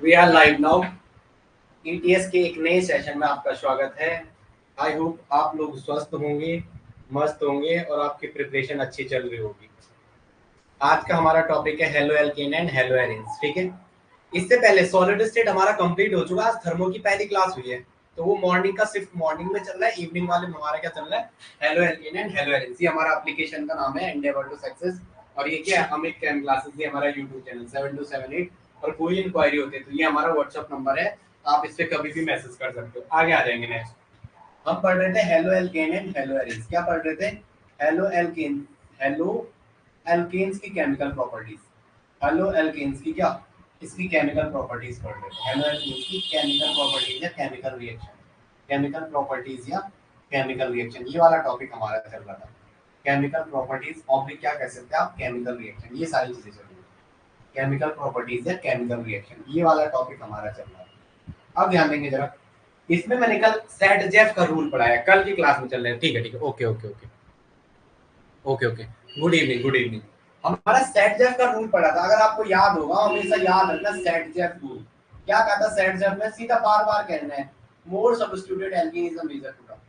We are live now. ETS के एक नए सेशन में आपका स्वागत है। आई होप आप लोग स्वस्थ होंगे, मस्त होंगे और आपकी प्रिपरेशन अच्छी चल रही होगी। आज का हमारा टॉपिक है halo alkane and hello arenes. ठीक है, इससे पहले सॉलिड स्टेट हमारा कंप्लीट हो चुका है। आज थर्मो की पहली क्लास हुई है, तो वो मॉर्निंग का सिर्फ मॉर्निंग में चल रहा है। इवनिंग वाले में हमारा क्या चल रहा है, halo alkane and hello arenes. ये हमारा एप्लीकेशन का नाम है एंडेवर टू सक्सेस। और ये क्या है, अमित कैम क्लासेस, ये हमारा यूट्यूब चैनल 7278। और कोई इंक्वायरी होती है तो ये हमारा व्हाट्सअप नंबर है, आप इस पे कभी भी मैसेज कर सकते हो। आगे आ जाएंगे। नेक्स्ट हम पढ़ रहे थे halo alkane and hello arenes. क्या पढ़ रहे थे? हेलो एल्केन, हेलो एल्केन्स की केमिकल प्रॉपर्टीज। हेलो एल्केन्स की क्या, इसकी केमिकल प्रॉपर्टीज पढ़ रहे थे। हेलो एल्केन्स की केमिकल प्रॉपर्टीज या केमिकल रिएक्शन, केमिकल प्रॉपर्टीज या केमिकल रिएक्शन, ये वाला टॉपिक हमारा चल रहा था। केमिकल प्रॉपर्टीज ऑब्लिक क्या कह सकते हैं आप, केमिकल रिएक्शन, ये सारी चीजें चल रही है। केमिकल प्रॉपर्टीज या केमिकल रिएक्शन, ये वाला टॉपिक हमारा चल रहा है। अब ध्यान देंगे जरा, इसमें मैंने कल सेट जेफ का रूल पढ़ाया, कल की क्लास में चल रहे हैं। ठीक है ठीक है, okay okay okay okay okay. Good evening, good evening. हमारा सेट जेफ का रूल पढ़ा था, अगर आपको याद होगा, हमेशा याद रखना सेट जेफ रूल। क्या कहा था सेट जेफ में? सीधा बार बार कहना है, more substituted alkene is a major product.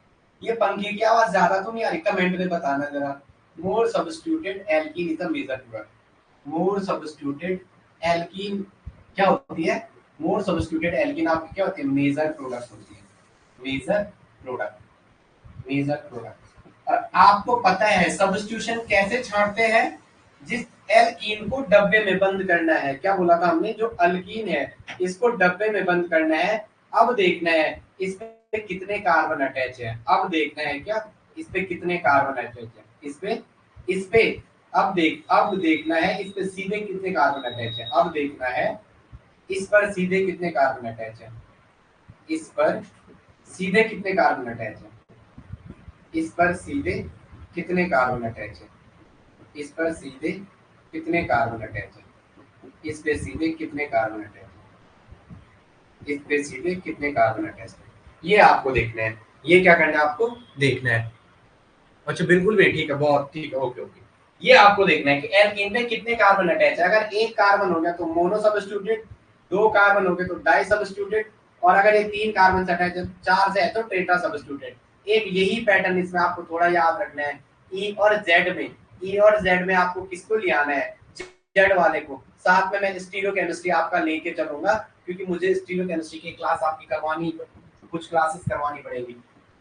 ये पंखी की आवाज ज्यादा तो नहीं आ रही? कमेंट में बताना जरा। More substituted alkene is a major product. More substituted alkene क्या होती है? मोर सब्स्टिट्यूटेड एल्कीन आपकी क्या होती है? मेजर प्रोडक्ट होती है। Major product, major product. और आपको पता है सब्स्टिट्यूशन कैसे छांटते हैं? जिस एल्कीन को डब्बे में बंद करना है, क्या बोला था हमने, जो अल्कीन है इसको डब्बे में बंद करना है। अब देखना है इस पे कितने कार्बन अटैच है। अब देखना है क्या, इस पे कितने कार्बन अटैच है। इस पे अब देखना है इस पे सीधे कितने कार्बन अटैच है। अब देखना है इस पर सीधे कितने कार्बन अटैच है। इस पर सीधे कितने कार्बन अटैच है। इस पर सीधे कितने कार्बन अटैच है। इस पर सीधे कितने कार्बन अटैच है। इस पे सीधे कितने कार्बन अटैच है। इस पे सीधे कितने कार्बन अटैच है, ये आपको देखना है। ये क्या करना है आपको देखना है। अच्छा बिल्कुल भी ठीक है, बहुत ठीक है, ओके ओके। ये आपको देखना है कि एल्कीन में कितने कार्बन अटैच है। अगर एक कार्बन हो गया तो मोनो सब्स्टिट्यूटेड, दो कार्बन हो गए तो डाई सब्स्टिट्यूटेड, और अगर ये तीन कार्बन से अटैच है, चार से है तो टेट्रा सब्स्टिट्यूटेड। एक यही पैटर्न इसमें आपको थोड़ा याद रखना है। ई और जेड में, ई और जेड में आपको किसको ले आना है, जेड वाले को। साथ में मैं स्टीरियोकेमिस्ट्री आपका लेके चलूंगा, क्योंकि मुझे स्टीरियोकेमिस्ट्री की क्लास आपकी करवानी, कुछ क्लासेस करवानी पड़ेगी।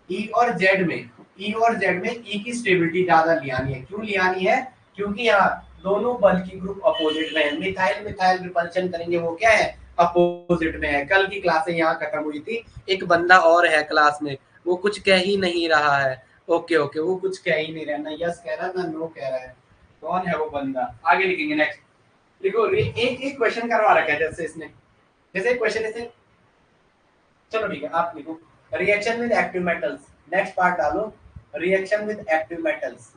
ई और जेड में, ई और जेड में ई की स्टेबिलिटी ज्यादा लियानी है। क्यों लियानी है? क्योंकि यहाँ दोनों बल की ग्रुप अपोजिट में है। मिथाइल मिथाइल रिपल्शन करेंगे, वो क्या है, अपोजिट में है। कल की क्लासें यहाँ खत्म हुई थी, एक बंदा और है क्लास में, वो कुछ कह ही नहीं रहा है। ओके ओके, वो कुछ कह ही नहीं रहा, ना यस कह रहा है ना नो कह रहा है। कौन है वो बंदा, आगे लिखेंगे। नेक्स्ट लिखो, एक एक क्वेश्चन करवा रखा है जैसे इसने, जैसे क्वेश्चन इसे, चलो ठीक है आप लिखो, reaction with active metals. Next part डालो, reaction with active metals.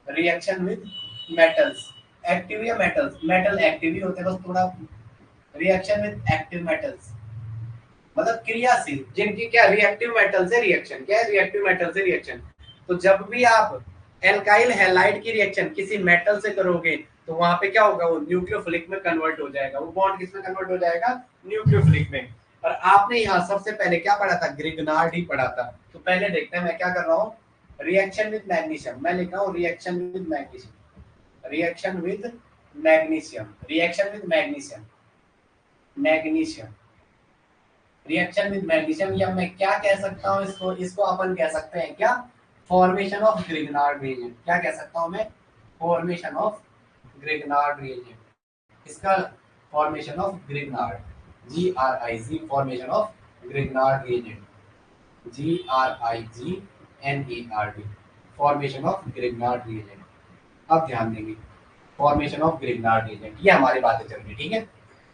Reaction with metals, active या मेटल्स, मेटल एक्टिव ही होते हैं बस थोड़ा। रिएक्शन विद एक्टिव मेटल्स मतलब क्रियाशील, जिनकी क्या रिएक्टिव मेटल से रिएक्शन, क्या है रिएक्टिव मेटल से रिएक्शन। तो जब भी आप एल्काइल हैलाइड की रिएक्शन किसी मेटल से करोगे तो वहां पे क्या होगा, वो न्यूक्लियोफिलिक में कन्वर्ट हो जाएगा। वो बॉन्ड किस में कन्वर्ट हो जाएगा, न्यूक्लियोफिलिक में। और आपने यहाँ सबसे पहले क्या पढ़ा था, ग्रिग्नार्ड ही पढ़ा था। तो पहले देखते हैं मैं क्या कर रहा हूँ, रिएक्शन विद मैग्नीशियम, मैं लिख रहा हूँ reaction with magnesium, reaction with magnesium, reaction with magnesium, magnesium, reaction with magnesium. या मैं क्या कह सकता हूँ इसको, इसको अपन कह सकते हैं क्या, फॉर्मेशन ऑफ ग्रिग्नार्ड रिएजेंट। क्या कह सकता हूँ मैं, फॉर्मेशन ऑफ ग्रिग्नार्ड रिएजेंट। इसका formation of Grignard, G R I G, formation of Grignard reagent, G R I G N E R D, formation of Grignard reagent. अब ध्यान देंगे, formation of Grignard reagent, ये हमारी बातें चल रही, ठीक है।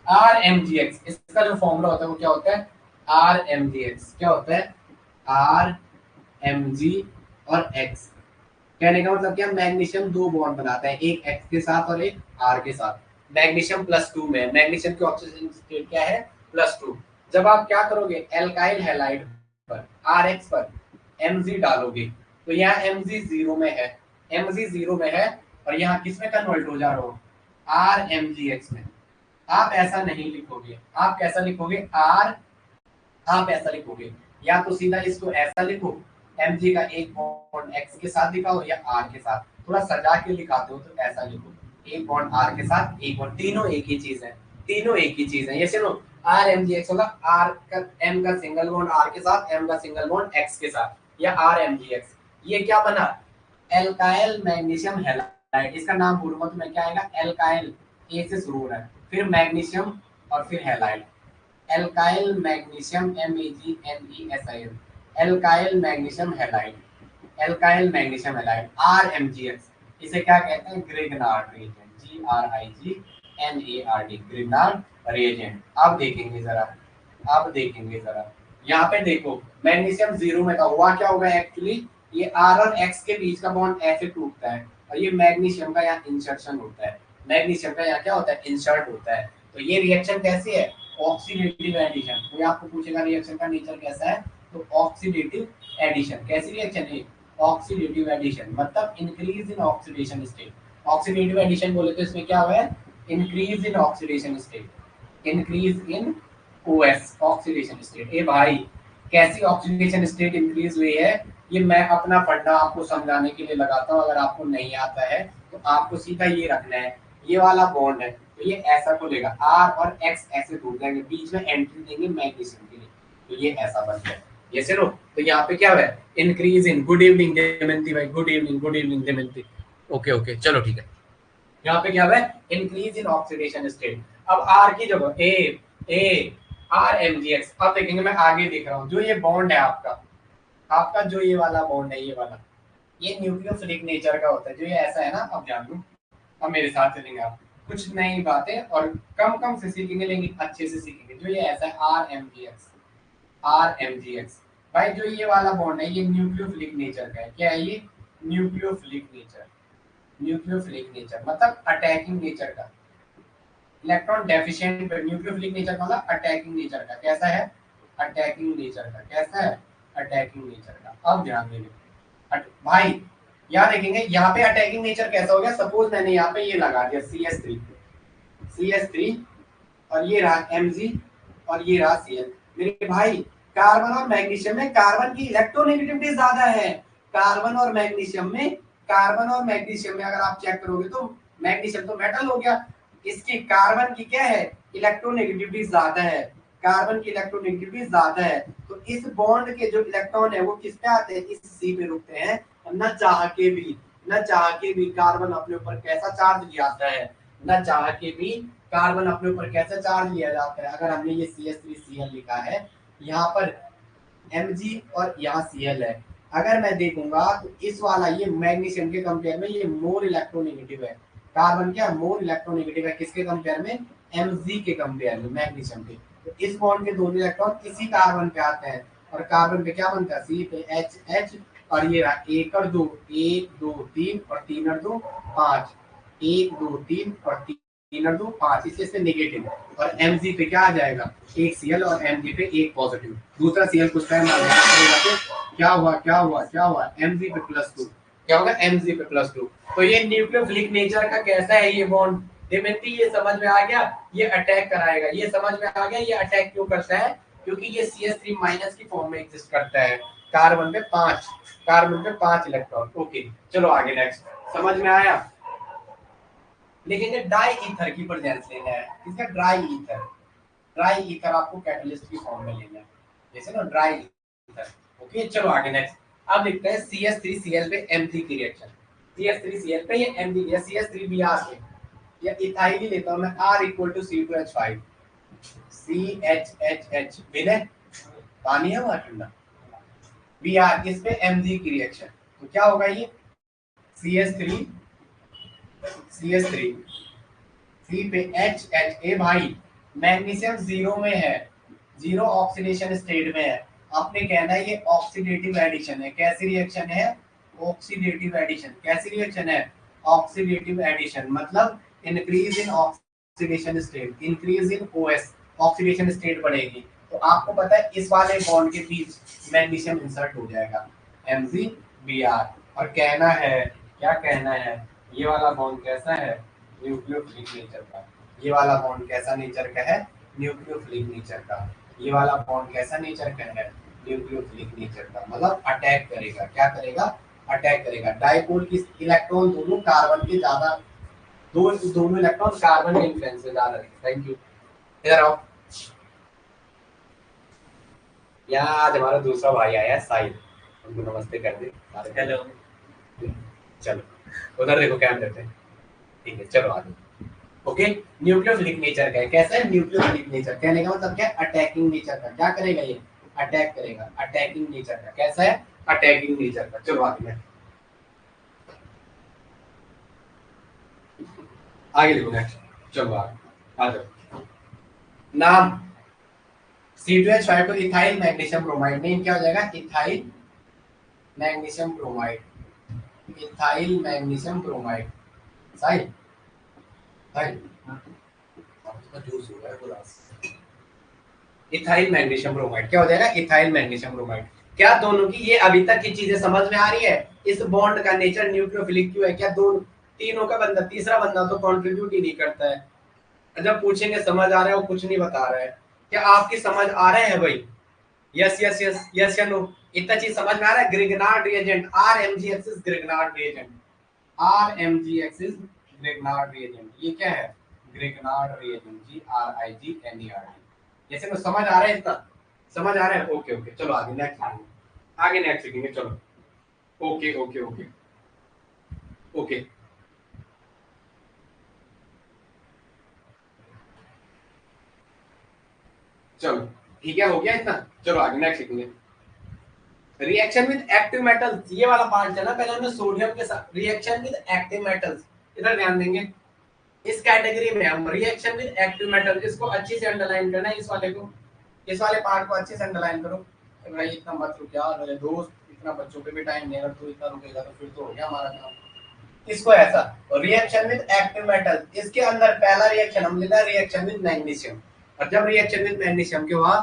आर एम जी एक्स, इसका जो फॉर्मूला होता है वो क्या होता है, आर एम जी एक्स क्या होता है, आर एम जी और एक्स। कहने का मतलब क्या, मैग्नीशियम दो बॉन्ड बनाता है, एक एक्स के साथ और एक आर के साथ। मैग्नीशियम +2 में, मैग्नीशियम की ऑक्सीजन स्टेट क्या है, +2। जब आप क्या करोगे, एल्काइल हैलाइड पर आर एक्स पर एम जी डालोगे तो यहाँ एम जी जीरो में है, एम जी जीरो में है, और यहाँ किस में कन्वर्ट हो जा रहा हो, आर एम जी एक्स में। आप ऐसा नहीं लिखोगे, आप कैसा लिखोगे, आर, आप ऐसा लिखोगे, या तो सीधा इसको ऐसा लिखो, Mg का एक बॉन्ड x के साथ दिखाओ या r के साथ, थोड़ा सजा के लिखाते हो तो ऐसा लिखो, एक बॉन्ड r के साथ, एक बॉन्ड, तीनों एक ही चीज है, तीनों एक ही चीज है। ये सुनो, RMgx होगा, r का m का सिंगल बॉन्ड r के साथ, m का सिंगल बॉन्ड x के साथ, या RMgx। ये क्या बना, एल्काइल मैग्नीशियम हैलाइड, इसका नाम बोलूंगा तो मैं क्या आएगा, एल्काइल, ए से शुरू हो रहा है, फिर मैग्नीशियम और फिर halide, alkyl magnesium, MEgNeSiL, alkyl magnesium halide, alkyl magnesium halide, RMgx। इसे क्या कहते हैं, Grignard reagent, GRIGNARD, Grignard reagent. अब देखेंगे जरा, अब देखेंगे जरा, यहाँ पे देखो मैग्नीशियम जीरो में था, हुआ क्या होगा एक्चुअली, ये R और X के बीच का बॉन्ड ऐसे टूटता है और ये मैग्नीशियम का यहाँ इंसर्शन होता है, मैग्नीशियम का यहाँ क्या होता है, इंसर्ट होता है। तो ये रिएक्शन कैसी है, ऑक्सीडेटिव एडिशन। कोई आपको पूछेगा रिएक्शन का नेचर कैसा है, तो ऑक्सीडेटिव एडिशन। कैसी रिएक्शन है, ऑक्सीडेटिव एडिशन, मतलब increase in oxidation state. Oxidative addition बोले तो इसमें क्या हुआ है, increase in oxidation state, increase in OS oxidation state. ए भाई कैसी ऑक्सीडेशन स्टेट इंक्रीज हुई है, ये मैं अपना फंडा आपको समझाने के लिए लगाता हूँ, अगर आपको नहीं आता है तो आपको सीधा ये रखना है, ये वाला बॉन्ड है तो ये ऐसा खुलेगा, R और X ऐसे टूट जाएंगे, बीच में एंट्री देंगे मैग्नीशियम के लिए, तो ये ऐसा बन गया। ये सुनो, तो यहाँ पे क्या है, increase in, good evening Damayanti भाई, good evening Damayanti, okay okay चलो ठीक है। यहाँ पे क्या है, इंक्रीज इन ऑक्सीडेशन स्टेट। अब R की जगह ए RMgx। अब देखेंगे, मैं आगे देख रहा हूँ, जो ये बॉन्ड है आपका, आपका जो ये वाला बॉन्ड है, ये वाला, ये न्यूक्लियोफिलिक नेचर का होता है, जो ये ऐसा है ना, अब जान लो, अब मेरे साथ चलेंगे आप, कुछ नई बातें और कम कम से सीखेंगे लेकिन अच्छे से सीखेंगे। जो ये ऐसा है RMgx भाई, जो ये वाला बॉन्ड है ये न्यूक्लियोफिलिक नेचर का है। क्या है ये, न्यूक्लियोफिलिक नेचर, न्यूक्लियोफिलिक नेचर मतलब अटैकिंग नेचर का, इलेक्ट्रॉन डेफिशिएंट, न्यूक्लियोफिलिक नेचर मतलब अटैकिंग नेचर का। कैसा है, अटैकिंग नेचर का, कैसा है, अटैकिंग नेचर का। अब ध्यान देंगे भाई, यहाँ देखेंगे, यहाँ पे अटैकिंग नेचर कैसा हो गया, सपोज मैंने यहाँ पे ये लगा दिया CH3 और ये रहा Mg और ये रहा Cl। मेरे भाई कार्बन और मैग्नीशियम में कार्बन की इलेक्ट्रोनेगेटिविटी ज्यादा है, कार्बन और मैग्नीशियम में, कार्बन और मैग्नीशियम में अगर आप चेक करोगे तो मैग्नीशियम तो मेटल हो गया, इसकी कार्बन की क्या है, इलेक्ट्रोनेगेटिविटी ज्यादा है, कार्बन की इलेक्ट्रोनेगेटिविटी ज्यादा है। तो इस बॉन्ड के जो इलेक्ट्रॉन है वो किस पे आते हैं, इस C पे रुकते हैं, न चाह के भी, न चाह के भी कार्बन अपने ऊपर कैसा चार्ज लिया जाता है, न चाह के भी कार्बन अपने ऊपर कैसा चार्ज लिया जाता है। अगर हमने ये CH3Cl लिखा है, यहाँ पर Mg और यहाँ Cl है, अगर मैं देखूंगा तो इस वाला ये मैग्नीशियम के कंपेयर में ये मोर इलेक्ट्रोनेगेटिव है, कार्बन क्या मोर इलेक्ट्रोनेगेटिव है, किसके कंपेयर में, Mg के कंपेयर में, मैग्नीशियम के। तो इस बॉन्ड के दोनों इलेक्ट्रॉन इसी कार्बन पे आते हैं और कार्बन पे क्या बनता है, C पे H और ये रहा 1 और 2, 1 2 3 और 3 और 2 5, 1 2 3 और 3 और 2 5, इससे नेगेटिव, और Mg पे क्या आ जाएगा, एक Cl और Mg पे एक पॉजिटिव, दूसरा Cl कुछ टाइम आ जाएगा, क्या हुआ Mg पे +2, क्या होगा Mg पे +2। तो ये न्यूक्लियोफिलिक नेचर का कैसा है ये बॉन्ड, दमयंती ये समझ में आ गया, ये अटैक कराएगा, ये समझ में आ गया, ये अटैक क्यों करता है, क्योंकि ये CH3- की फॉर्म में एग्जिस्ट करता है, कार्बन पे 5 इलेक्ट्रॉन। ओके चलो आगे नेक्स्ट, समझ में आया। लिखेंगे डाई ईथर की प्रेजेंस लेना है, इसका ड्राई ईथर आपको कैटलिस्ट की फॉर्म में लेना है, जैसे ना ड्राई ईथर। ओके चलो आगे नेक्स्ट। अब लिखते हैं CH3Cl पे M3 की रिएक्शन, CH3Cl पे ये M3 या CH3Br पे, या इथाइल ही लेता हूं मैं, R = C2H5, CHHH विनय, पानी है वहां ठंडा, Br इस पे Mg की रिएक्शन, तो क्या होगा ये CH3 C पे HH। ए भाई मैग्नीशियम जीरो में है, जीरो ऑक्सीडेशन स्टेट में है, आपने कहना है ये ऑक्सीडेटिव एडिशन है। कैसी रिएक्शन है, ऑक्सीडेटिव एडिशन। कैसी रिएक्शन है, ऑक्सीडेटिव एडिशन, मतलब increase in oxidation state, increase in OS, oxidation state बढ़ेगी। तो आपको पता है इस वाले बॉन्ड के बीच मैग्नीशियम इंसर्ट हो जाएगा, MgBr, और कहना है, क्या कहना है, ये वाला बॉन्ड कैसा है, न्यूक्लियोफिलिक नेचर का। ये वाला बॉन्ड कैसा नेचर का है? न्यूक्लियोफिलिक नेचर का। ये वाला बॉन्ड कैसा नेचर का है? न्यूक्लियोफिलिक नेचर का, मतलब अटैक करेगा। क्या करेगा? अटैक करेगा। डाइपोल की इलेक्ट्रॉन दोनों कार्बन के ज्यादा, दोनों इलेक्ट्रॉन कार्बन के इन्फ्लुएंस से ज्यादा रहेंगे। Thank you. इधर आओ। यहाँ आज हमारा दूसरा भाई आया है, साहिल। उनको नमस्ते कर दे। हेलो। चलो उधर देखो कैमरे पे। ठीक है, चलो आगे। ओके, न्यूक्लियोफिलिक नेचर का है। कैसा है? Nucleophilic nature. कहने का मतलब क्या? अटैकिंग नेचर का। क्या करेगा ये? अटैक करेगा। अटैकिंग नेचर का। कैसा है? अटैकिंग नेचर का। चलो आगे में आगे देखो नेक्स्ट। चलो आगे आ जाओ। नाम C2H5 ethyl magnesium bromide. Name क्या हो जाएगा? Ethyl magnesium bromide. Ethyl magnesium bromide. Sahil Sahil इसका जूस हो गया पूरा। इथाइल मैग्नीशियम ब्रोमाइड क्या हो जाएगा? Ethyl magnesium bromide. क्या दोनों की ये अभी तक की चीजें समझ में आ रही है? इस बॉन्ड का नेचर न्यूक्लियोफिलिक क्यों है? क्या दो तीनों का बंदा, तीसरा बंदा तो कंट्रीब्यूट ही नहीं करता है। जब पूछेंगे समझ आ रहा है, वो कुछ नहीं बता रहा है। क्या आपकी समझ आ रहा है भाई? यस यस यस यस या नो? इतना चीज समझ में आ रहा है? Grignard reagent, RMG axis Grignard reagent. RMG axis Grignard reagent, ये क्या है? Grignard reagent. GRIGNERD। जैसे को समझ आ रहा है? इतना समझ आ रहा है? ओके ओके, चलो आगे नेक्स्ट। आगे नेक्स्ट सीखेंगे। चलो ओके ओके ओके ओके। चलो ठीक है, हो गया इतना। चलो आगे नेक्स्ट सीखेंगे। रिएक्शन विद एक्टिव मेटल्स, ये वाला पार्ट चला। पहले हमने सोडियम के साथ रिएक्शन विद एक्टिव मेटल्स, इधर ध्यान देंगे। इस कैटेगरी में हम रिएक्शन विद एक्टिव मेटल, इसको अच्छे से अंडरलाइन करना है। इस वाले को, इस वाले पार्ट को अच्छे से अंडरलाइन करो। भाई इतना मत रुक यार मेरे दोस्त, इतना बच्चों पे भी टाइम नहीं। अगर तू इतना रुकेगा तो फिर तो हो गया हमारा काम। इसको ऐसा रिएक्शन विद एक्टिव मेटल, इसके अंदर पहला रिएक्शन हम लेना है रिएक्शन विद मैग्नीशियम। और जब रिएक्शन विद मैग्नीशियम के वहां,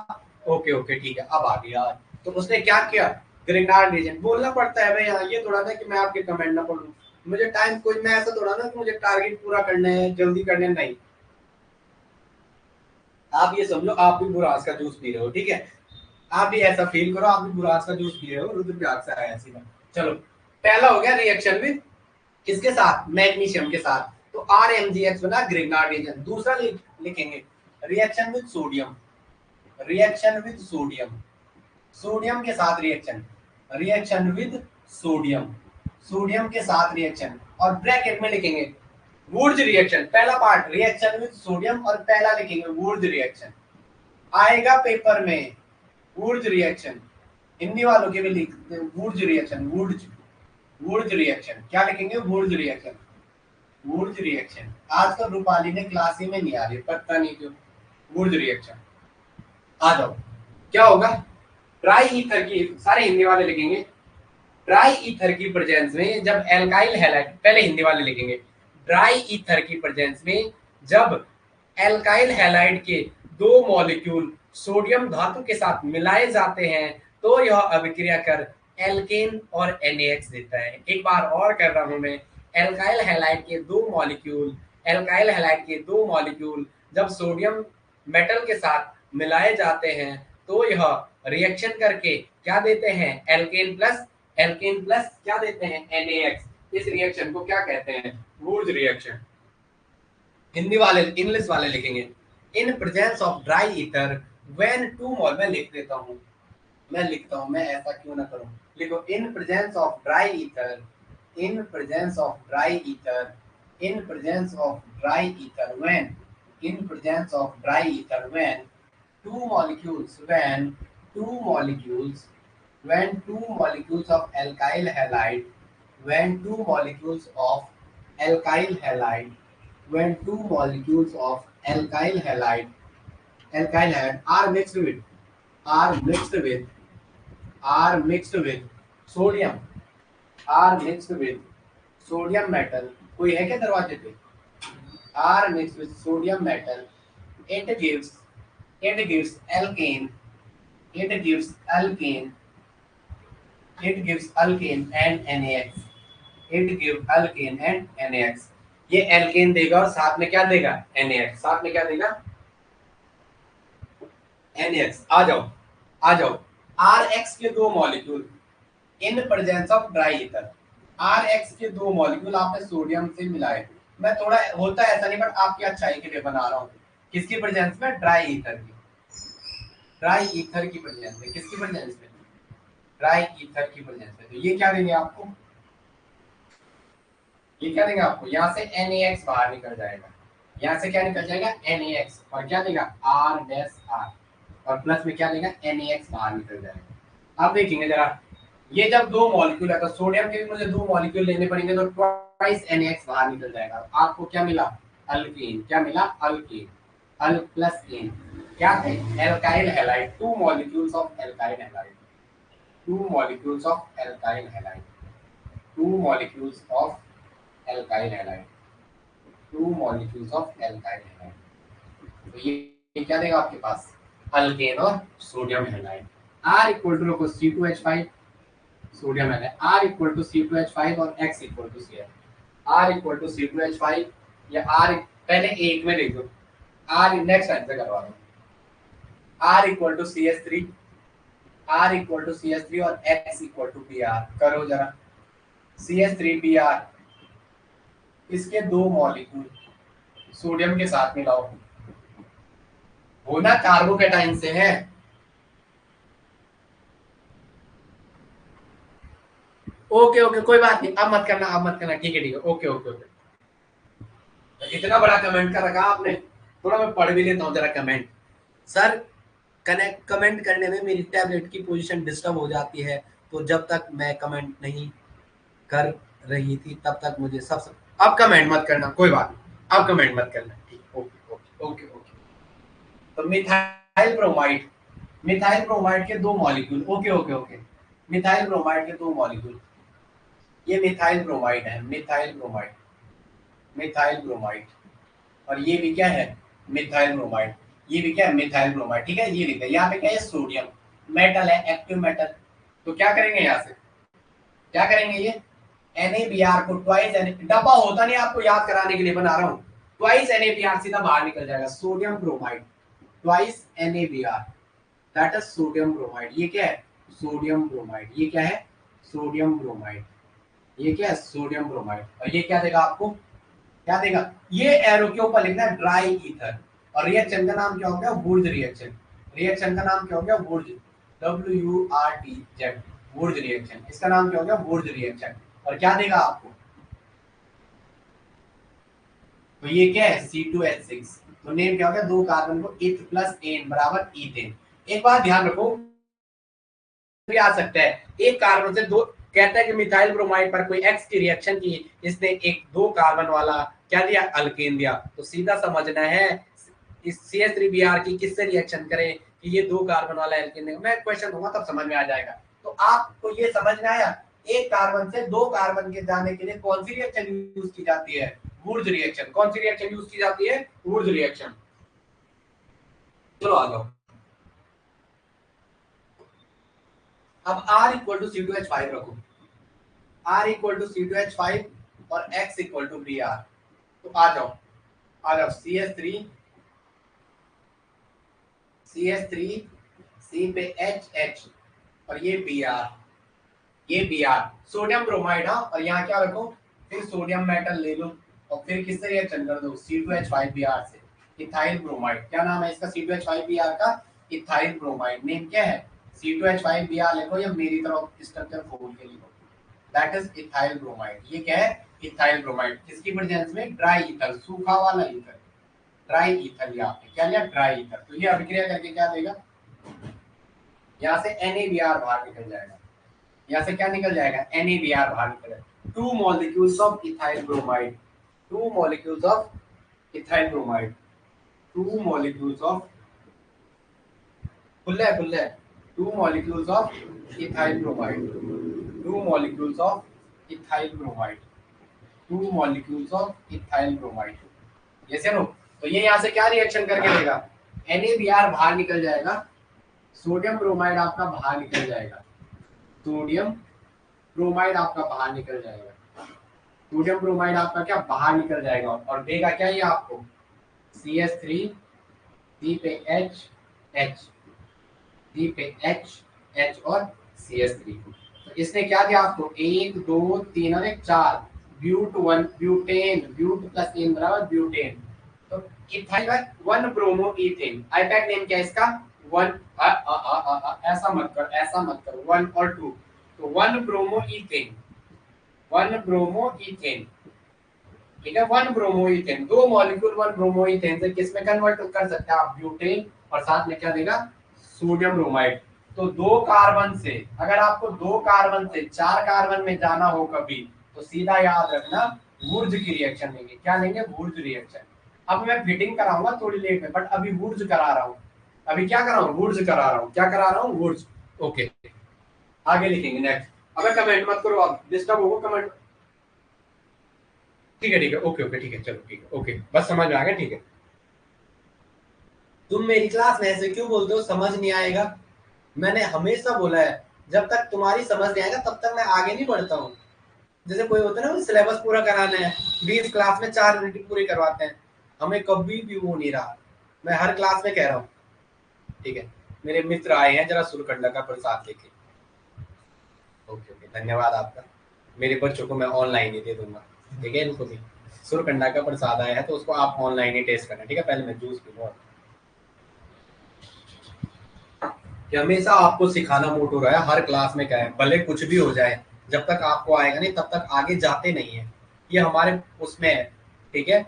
ओके ओके ठीक है, अब आ गया। तो उसने क्या किया? ग्रिग्नार्ड रिएजेंट बोलना पड़ता है भाई। यहाँ ये थोड़ा ना कि मैं आपके कमेंट ना पढ़ूं। मुझे टाइम, कोई मैं ऐसा थोड़ा ना कि मुझे टारगेट पूरा करना है, जल्दी करने नहीं। आप ये समझो आप भी बुरास का जूस पी रहे हो, ठीक है? आप भी ऐसा फील करो, आप भी बुरास का जूस पी रहे हो, रुद्रप्रयाग से आया सीधा। चलो पहला हो गया रिएक्शन विद किसके साथ? मैग्नीशियम के साथ। तो RMgX बना ग्रिग्नार्ड रिएजेंट। दूसरा लिखेंगे reaction with sodium. Reaction with sodium, sodium के साथ reaction. Reaction with sodium, sodium के साथ रिएक्शन। और ब्रैकेट में लिखेंगे वुर्ज रिएक्शन। पहला पार्ट रिएक्शन विद सोडियम, और पहला लिखेंगे वुर्ज रिएक्शन। आएगा पेपर में वुर्ज रिएक्शन। हिंदी वालों के भी लिख वुर्ज रिएक्शन। वुर्ज, वुर्ज रिएक्शन क्या लिखेंगे? वुर्ज रिएक्शन। वुर्ज रिएक्शन आजकल रूपाली ने क्लास ही में नहीं आ रही, पता नहीं क्यों। वुर्ज रिएक्शन आ जाओ। क्या होगा? ट्राई ईथर की, सारे हिंदी वाले लिखेंगे। ड्राई ईथर की प्रेजेंस में जब एल्काइल हैलाइड, पहले हिंदी वाले लिखेंगे। ड्राई ईथर की प्रेजेंस में जब एल्काइल हैलाइड के दो मॉलिक्यूल सोडियम धातु के साथ मिलाए जाते हैं तो यह अभिक्रिया कर एल्केन और NaX देता है। एक बार और कर रहा हूं मैं। एल्काइल हैलाइड के दो मॉलिक्यूल, एल्काइल हैलाइड के दो मॉलिक्यूल जब सोडियम मेटल के साथ मिलाए जाते हैं तो यह रिएक्शन करके क्या देते हैं? एल्केन प्लस, एल्केन प्लस क्या देते हैं? NaX। इस रिएक्शन को क्या कहते हैं? वुर्ज रिएक्शन। हिंदी वाले, इंग्लिश वाले लिखेंगे in presence of dry ether when two mole. मैं लिख देता हूँ, मैं लिखता हूँ, मैं ऐसा क्यों ना करूँ। लिखो in presence of dry ether, in presence of dry ether, in presence of dry ether when, in presence of dry ether when two molecules, when two molecules, when two molecules of alkyl halide, when two molecules of alkyl halide, when two molecules of alkyl halide, alkyl halide are mixed with, are mixed with, are mixed with sodium, are mixed with sodium metal. कोई है क्या दरवाजे पे? Are mixed with sodium metal. It gives, it gives alkane, it gives alkane, it gives alkane and NaX. It gives alkane and NaX. ये alkene देगा और साथ में क्या देगा, NaX, साथ में क्या देगा, NaX। आ जाओ आ जाओ, RX के दो molecule in presence of dry ether, RX के दो मॉलिक्यूल आपने सोडियम से मिलाए। मैं थोड़ा होता है ऐसा नहीं, बट आपकी अच्छाई के लिए बना रहा हूँ। किसकी प्रेजेंस में, ड्राई ईथर की, ड्राई ईथर की प्रेजेंस में, किसकी प्रेजेंस में, ड्राई ईथर की प्रेजेंस में। तो ये क्या देंगे आपको, ये क्या देंगे आपको, यहाँ से NaX बाहर निकल जाएगा, यहाँ से क्या निकल जाएगा, NaX, और क्या देगा, R-R, और प्लस में क्या देगा, NaX बाहर निकल जाएगा। अब देखेंगे जरा, ये जब दो मॉलिक्यूल है तो सोडियम के भी मुझे दो मॉलिक्यूल लेने पड़ेंगे, तो ट्वाइस NaX बाहर निकल जाएगा। आपको क्या मिला, अल्कीन, क्या मिला, अल्कीन, अल प्लस एन, क्या है, alkyl halide, two molecules of alkyl halide, two molecules of alkyl halide, two molecules of alkyl halide, two molecules of alkyl halide. तो ये क्या देगा आपके पास, अल्केन और sodium halide. R equal to रखो C2H5, सोडियम है, R इक्वल टू C2H5 और X equal to CH, R equal to C2H5 या R, पहले एक में लिख दो, R नेक्स्ट आंसर करवा दो, R equal to CH3, R equal to CH3 और X इक्वल टू Br, करो जरा, CH3Br, इसके दो मॉलिक्यूल सोडियम के साथ मिलाओ, होना कार्बोकेटाइन से है, ओके ओके कोई बात नहीं, अब मत करना, अब मत करना, ठीक है ठीक है, ओके ओके ओके। इतना बड़ा कमेंट कर रखा आपने, थोड़ा मैं पढ़ भी लेता हूँ जरा कमेंट। सर कनेक्ट कमेंट करने में मेरी टैबलेट की पोजीशन डिस्टर्ब हो जाती है, तो जब तक मैं कमेंट नहीं कर रही थी तब तक मुझे सब अब कमेंट मत करना, कोई बात नहीं, अब कमेंट मत करना, ठीक, ओके ओके ओके ओके। तो मिथाइल ब्रोमाइड, मिथाइल ब्रोमाइड के दो molecule, okay okay okay, methyl bromide के दो मॉलिक्यूल, ये मिथाइल ब्रोमाइड है, मिथाइल ब्रोमाइड, मिथाइल ब्रोमाइड, और ये भी क्या है, मिथाइल ब्रोमाइड, ये भी क्या है, मिथाइल ब्रोमाइड, ठीक है। ये लिखा है यहाँ पे क्या है, सोडियम, मेटल है, एक्टिव मेटल। तो क्या करेंगे यहाँ से, क्या करेंगे, ये NaBr को ट्वाइस, डब्बा होता नहीं, आपको याद कराने के लिए बना रहा हूँ, ट्वाइस NaBr सीधा बाहर निकल जाएगा, sodium bromide, twice NaBr, that is sodium bromide. ये क्या है, सोडियम ब्रोमाइड, ये क्या है, सोडियम ब्रोमाइड, ये क्या है, सोडियम ब्रोमाइड। और ये क्या देगा आपको, क्या देगा, ये एरो के ऊपर लिखना है ड्राई ईथर, और रिएक्शन का नाम क्या हो गया, वुर्ज रिएक्शन, रिएक्शन का नाम क्या हो गया, वुर्ज, WURTZ, वुर्ज रिएक्शन, इसका नाम क्या हो गया, वुर्ज रिएक्शन। और क्या देगा आपको, तो ये क्या है, C2H6, तो नेम क्या हो गया, दो कार्बन को इथ प्लस एन बराबर ईथेन। एक बात ध्यान रखो, भी आ सकता है, एक कार्बन से दो, कहता है कि मिथाइल ब्रोमाइड पर कोई एक्स की रिएक्शन की, इसने एक दो कार्बन वाला क्या दिया, अल्केन दिया, तो सीधा समझना है इस CH3Br की किससे रिएक्शन करें कि ये दो कार्बन वाला एल्केन देगा। मैं क्वेश्चन दूंगा तब समझ में आ जाएगा। तो आपको ये समझ में आया, एक कार्बन से दो कार्बन के जाने के लिए कौन सी रिएक्शन यूज की जाती है, वुर्ज रिएक्शन। कौन सी रिएक्शन यूज की जाती है, वुर्ज रिएक्शन। चलो आ जाओ, अब R इक्वल टू C2H5 रखो, R इक्वल टू C2H5 और X इक्वल टू Br। तो आ जाओ, आ जाओ, CH3 C पे HH और ये Br, ये Br सोडियम ब्रोमाइड, हाँ, और यहाँ क्या रखो, फिर सोडियम मेटल ले लो और फिर किससे रिएक्शन कर दो, C2H5Br से, इथाइल ब्रोमाइड। क्या नाम है इसका, C2H5Br का इथाइल ब्रोमाइड। नेम क्या है, C2H5Br लिखो या मेरी तरफ स्ट्रक्चर खोल के लिखो, दैट इज इथाइल ब्रोमाइड। ये क्या है, इथाइल ब्रोमाइड, किसकी प्रेजेंस में, ड्राई ईथर, सूखा वाला ईथर, ड्राई ईथर लिया आपने, क्या लिया, ड्राई ईथर। तो ये अभिक्रिया करके क्या देगा, यहाँ से NaBr बाहर निकल जाएगा, यहाँ से क्या निकल जाएगा, NaBr बाहर निकल जाएगा, to molecules of ethyl bromide, to molecules of ethyl bromide, to molecules of, खुले खुले, to molecules of ethyl bromide, to molecules of ethyl bromide, to molecules of ethyl bromide. ये से नो, तो ये यहाँ से क्या रिएक्शन करके देगा, NaBr बाहर निकल जाएगा, सोडियम ब्रोमाइड आपका बाहर निकल जाएगा, सोडियम ब्रोमाइड आपका बाहर निकल जाएगा, सोडियम ब्रोमाइड आपका क्या बाहर निकल जाएगा और देगा क्या ये आपको CH3, C पे H, H, C पे H, H और CH3। तो इसने क्या दिया आपको 1 2 3 और 1 4 ब्यूट 1 ब्यूटेन, ब्यूट प्लस एन बराबर ब्यूटेन। तो ethyl 1 bromo ethane. IUPAC name क्या है इसका 1 ऐसा मत कर, ऐसा मत कर, 1 और 2। तो 1 ब्रोमो इथेन, 1 ब्रोमो इथेन, ठीक है। 1 ब्रोमो इथेन, दो मॉलिक्यूल 1 ब्रोमो इथेन से किस में कन्वर्ट कर सकते हैं आप ब्यूटेन, और साथ में क्या देगा सोडियम ब्रोमाइड। तो 2 कार्बन से अगर आपको 2 कार्बन से 4 कार्बन में जाना हो कभी, तो सीधा याद रखना वुर्ज की रिएक्शन लेंगे। क्या लेंगे वुर्ज रिएक्शन। अब मैं फिटिंग कराऊंगा थोड़ी देर में, बट अभी वुर्ज करा रहा हूँ। अभी क्या कर रहा हूँ वुर्ज करा रहा हूँ, क्या करा रहा हूँ वुर्ज। ओके आगे लिखेंगे नेक्स्ट। अबे कमेंट मत करो आप, डिस्टर्ब होगा कमेंट। ठीक है ओके ओके ठीक है चलो ठीक है ओके बस समझ में आ गया ठीक है। तुम मेरी क्लास में ऐसे क्यों बोलते हो समझ नहीं आएगा। मैंने हमेशा बोला है जब तक तुम्हारी समझ नहीं आएगा तब तक मैं आगे नहीं बढ़ता हूँ। जैसे कोई होता है ना सिलेबस पूरा कराना है 20 क्लास में 4 यूनिट पूरी करवाते हैं, हमें कभी भी वो नहीं रहा। मैं हर क्लास में कह रहा हूँ ठीक है। मेरे मित्र आए हैं जरा सुरकंडा का प्रसाद लेके। ओके ओके धन्यवाद आपका। मेरे बच्चों को मैं ऑनलाइन ही दे दूंगा ठीक है। इनको भी सुरकंडा का प्रसाद आया है तो उसको आप ऑनलाइन ही टेस्ट करना ठीक है। पहले मैं जूस पीऊंगा कि हमेशा आपको सिखाना मोटो रहा है हर क्लास में क्या है भले कुछ भी हो जाए, जब तक आपको आएगा नहीं तब तक आगे जाते नहीं है। ये हमारे उसमें है ठीक है।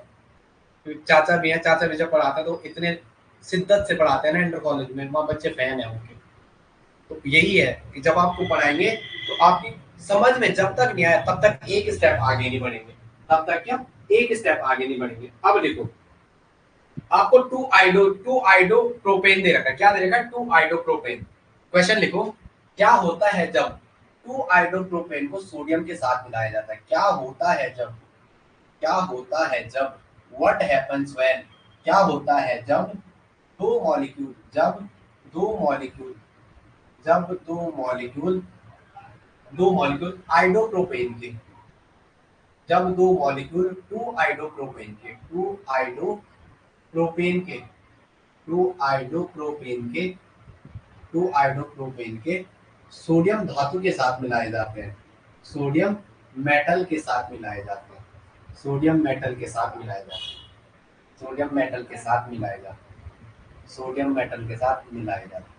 चाचा भी है, चाचा भी जब पढ़ाते हैं तो इतने शिद्दत से पढ़ाते हैं ना इंटर कॉलेज में, वहाँ बच्चे फैन है उनके। तो यही है कि जब आपको पढ़ाएंगे तो आपकी समझ में जब तक नहीं आया तब तक एक स्टेप आगे नहीं बढ़ेंगे, तब तक क्या एक स्टेप आगे नहीं बढ़ेंगे। अब देखो आपको 2 आइडो प्रोपेन दे रखा है। क्या दे रखा है 2 आइडो प्रोपेन। क्वेश्चन लिखो क्या होता है जब 2 आइडो प्रोपेन को सोडियम के साथ मिलाया जाता है। क्या होता है जब, क्या होता है जब, व्हाट हैपेंस व्हेन, क्या होता है जब दो मॉलिक्यूल, जब दो मॉलिक्यूल, जब दो मॉलिक्यूल आइडोप्रोपेन के, जब दो मॉलिक्यूल 2 आइडोप्रोपेन के, 2 आइडोप्रोपेन के, 2 आइडोप्रोपेन के, 2 आइडोप्रोपेन के सोडियम धातु के साथ मिलाए जाते हैं। सोडियम मेटल के साथ मिलाए जाते हैं, सोडियम मेटल के साथ मिलाए जाते हैं, सोडियम मेटल के साथ मिलाए जाते हैं, सोडियम मेटल के साथ मिलाए जाते हैं।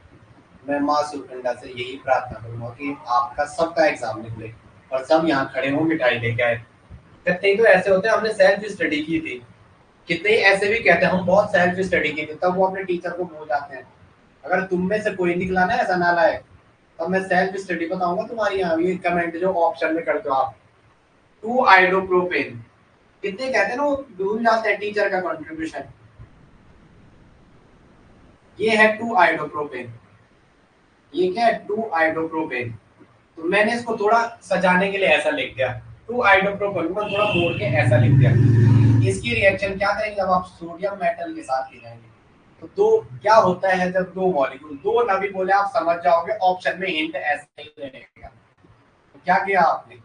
मैं माँ सुरकंडा से यही प्रार्थना करूंगा कि आपका सबका एग्जाम निकले और सब यहाँ खड़े हों मिठाई लेके आए। कितने तो ऐसे होते हैं हमने सेल्फ स्टडी की थी, कितने ऐसे भी कहते हैं हम बहुत सेल्फ स्टडी की थी, तब वो अपने टीचर को भूल जाते हैं। अगर तुम में से कोई निकला ना ऐसा ना लाए, तब मैं सेल्फ स्टडी बताऊंगा तुम्हारी। यहाँ ये कमेंट जो ऑप्शन में करते हो आप 2 आइडोप्रोपेन, कितने कहते हैं ना वो भूल जाते हैं टीचर का कंट्रीब्यूशन। ये है 2 आइडोप्रोपेन, ये क्या है 2 आइडोप्रोपेन। तो मैंने इसको थोड़ा सजाने के लिए ऐसा लिख दिया 2 आइडोप्रोपेन को थोड़ा मोड़ के ऐसा लिख दिया। इसकी रिएक्शन क्या करेंगे जब आप सोडियम मेटल के साथ मिलाएंगे तो दो क्या होता है जब दो मॉलिक्यूल, दो ना भी बोले आप समझ जाओगे, ऑप्शन में हिंट ऐसे ही रहेगा। तो क्या किया आपने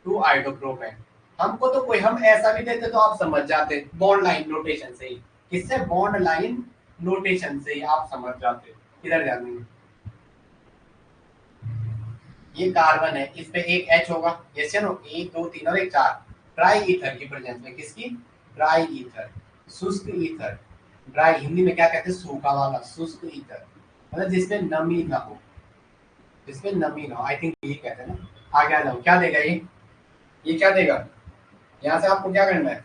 2 आइडोप्रोपेन। हमको तो कोई हम ऐसा भी देते तो आप समझ जाते बॉन्ड लाइन नोटेशन से ही। किससे बॉन्ड लाइन नोटेशन से ही आप समझ जाते किधर जाने। ये कार्बन है, इस पे एक H होगा, ये चलो 1 2 3 और 1 4 ड्राई ईथर की प्रेजेंस में। किसकी ड्राई ईथर, शुष्क ईथर। ड्राई हिंदी में क्या कहते हैं सूखा वाला, शुष्क ईथर मतलब जिसमें नमी ना हो, जिसमें नमी ना हो, आई थिंक ये कहते हैं ना। आगे आ जाओ क्या देगा ये क्या देगा। यहाँ से आपको क्या करना है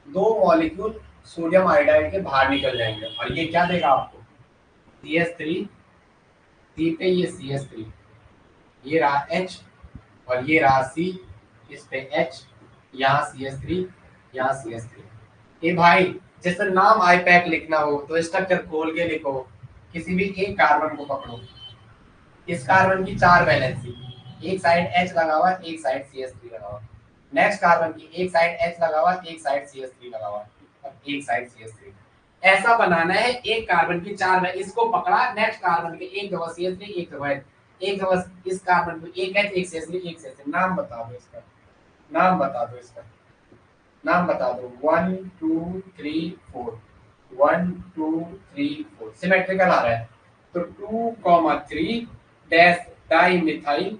दो मॉलिक्यूल सोडियम आयोडाइड के बाहर निकल जाएंगे और ये क्या देगा आपको CH3, C पे ये CH3, ये रहा H और ये रहा C, इस पे H, यहाँ CH3, यहाँ CH3। ये भाई जैसे नाम आईपैक लिखना हो तो स्ट्रक्चर खोल के लिखो। किसी भी एक कार्बन को पकड़ो, इस कार्बन की 4 वैलेंसी, एक साइड H लगा हुआ है एक साइड CH3 लगा हुआ है। नेक्स्ट कार्बन की एक साइड H लगा हुआ है एक साइड CH3 लगा हुआ है और एक साइड CH3। ऐसा बनाना है एक कार्बन की 4 में, इसको पकड़ा नेक्स्ट कार्बन के एक जगह CH3 एक जगह इस कार्बन को एक H एक CH3 एक CH3। नाम बताओ इसका, नाम बता दो इसका, नाम बता दो। 1 2 3 4, 1 2 3 4 सिमेट्रिकल आ रहा है। तो 2,3 dash di methyl,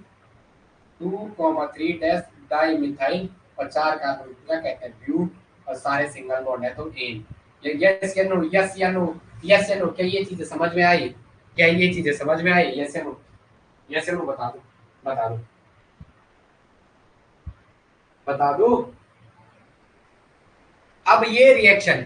2,3 dash di methyl और 4 कार्बन क्या कहते हैं, ब्यूट, और सारे सिंगल बॉन्ड है तो एन। यस या नो, यस या नो, यस या नो, क्या ये चीजें समझ में आई? क्या ये चीजें समझ में आई? यस या नो, यस या नो बता दो, बता दो, बता दो। अब ये रिएक्शन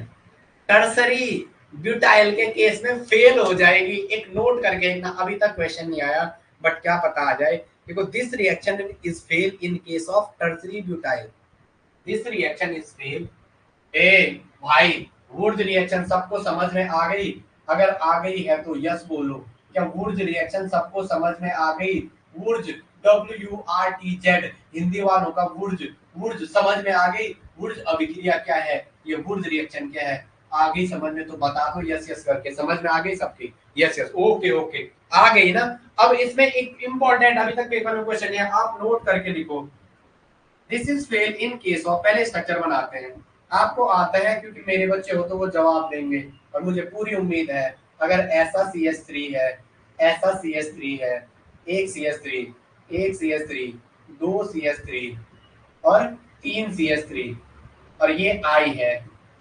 टर्सरी ब्यूटाइल के केस में फेल हो जाएगी। एक नोट करके ना, अभी तक क्वेश्चन नहीं आया बट क्या पता आ जाए। देखो, this reaction is fail in case of tertiary butyl, this reaction is fail. ए भाई, वुर्ज रिएक्शन सबको समझ में आ गई? अगर आ गई है तो यस बोलो। क्या वुर्ज रिएक्शन सबको समझ में आ गई? वुर्ज, WURTZ, हिंदी वालों का वुर्ज, वुर्ज समझ में आ गई? वुर्ज अभिक्रिया क्या है, ये वुर्ज रिएक्शन क्या है, आ गई समझ में? तो बता दो यस यस करके। समझ में आ गई सबकी? यस यस, ओके ओके, आ गई ना। अब इसमें एक इंपॉर्टेंट अभी तक पेपर में क्वेश्चन है, आप नोट करके लिखो। This is fail in case of, पहले स्ट्रक्चर बनाते हैं। आपको आता है क्योंकि मेरे बच्चे हो तो वो जवाब देंगे, और मुझे पूरी उम्मीद है। अगर ऐसा CH3 है, ऐसा CH3 है, एक CH3, एक CH3, दो CH3 और तीन CH3, और ये I है।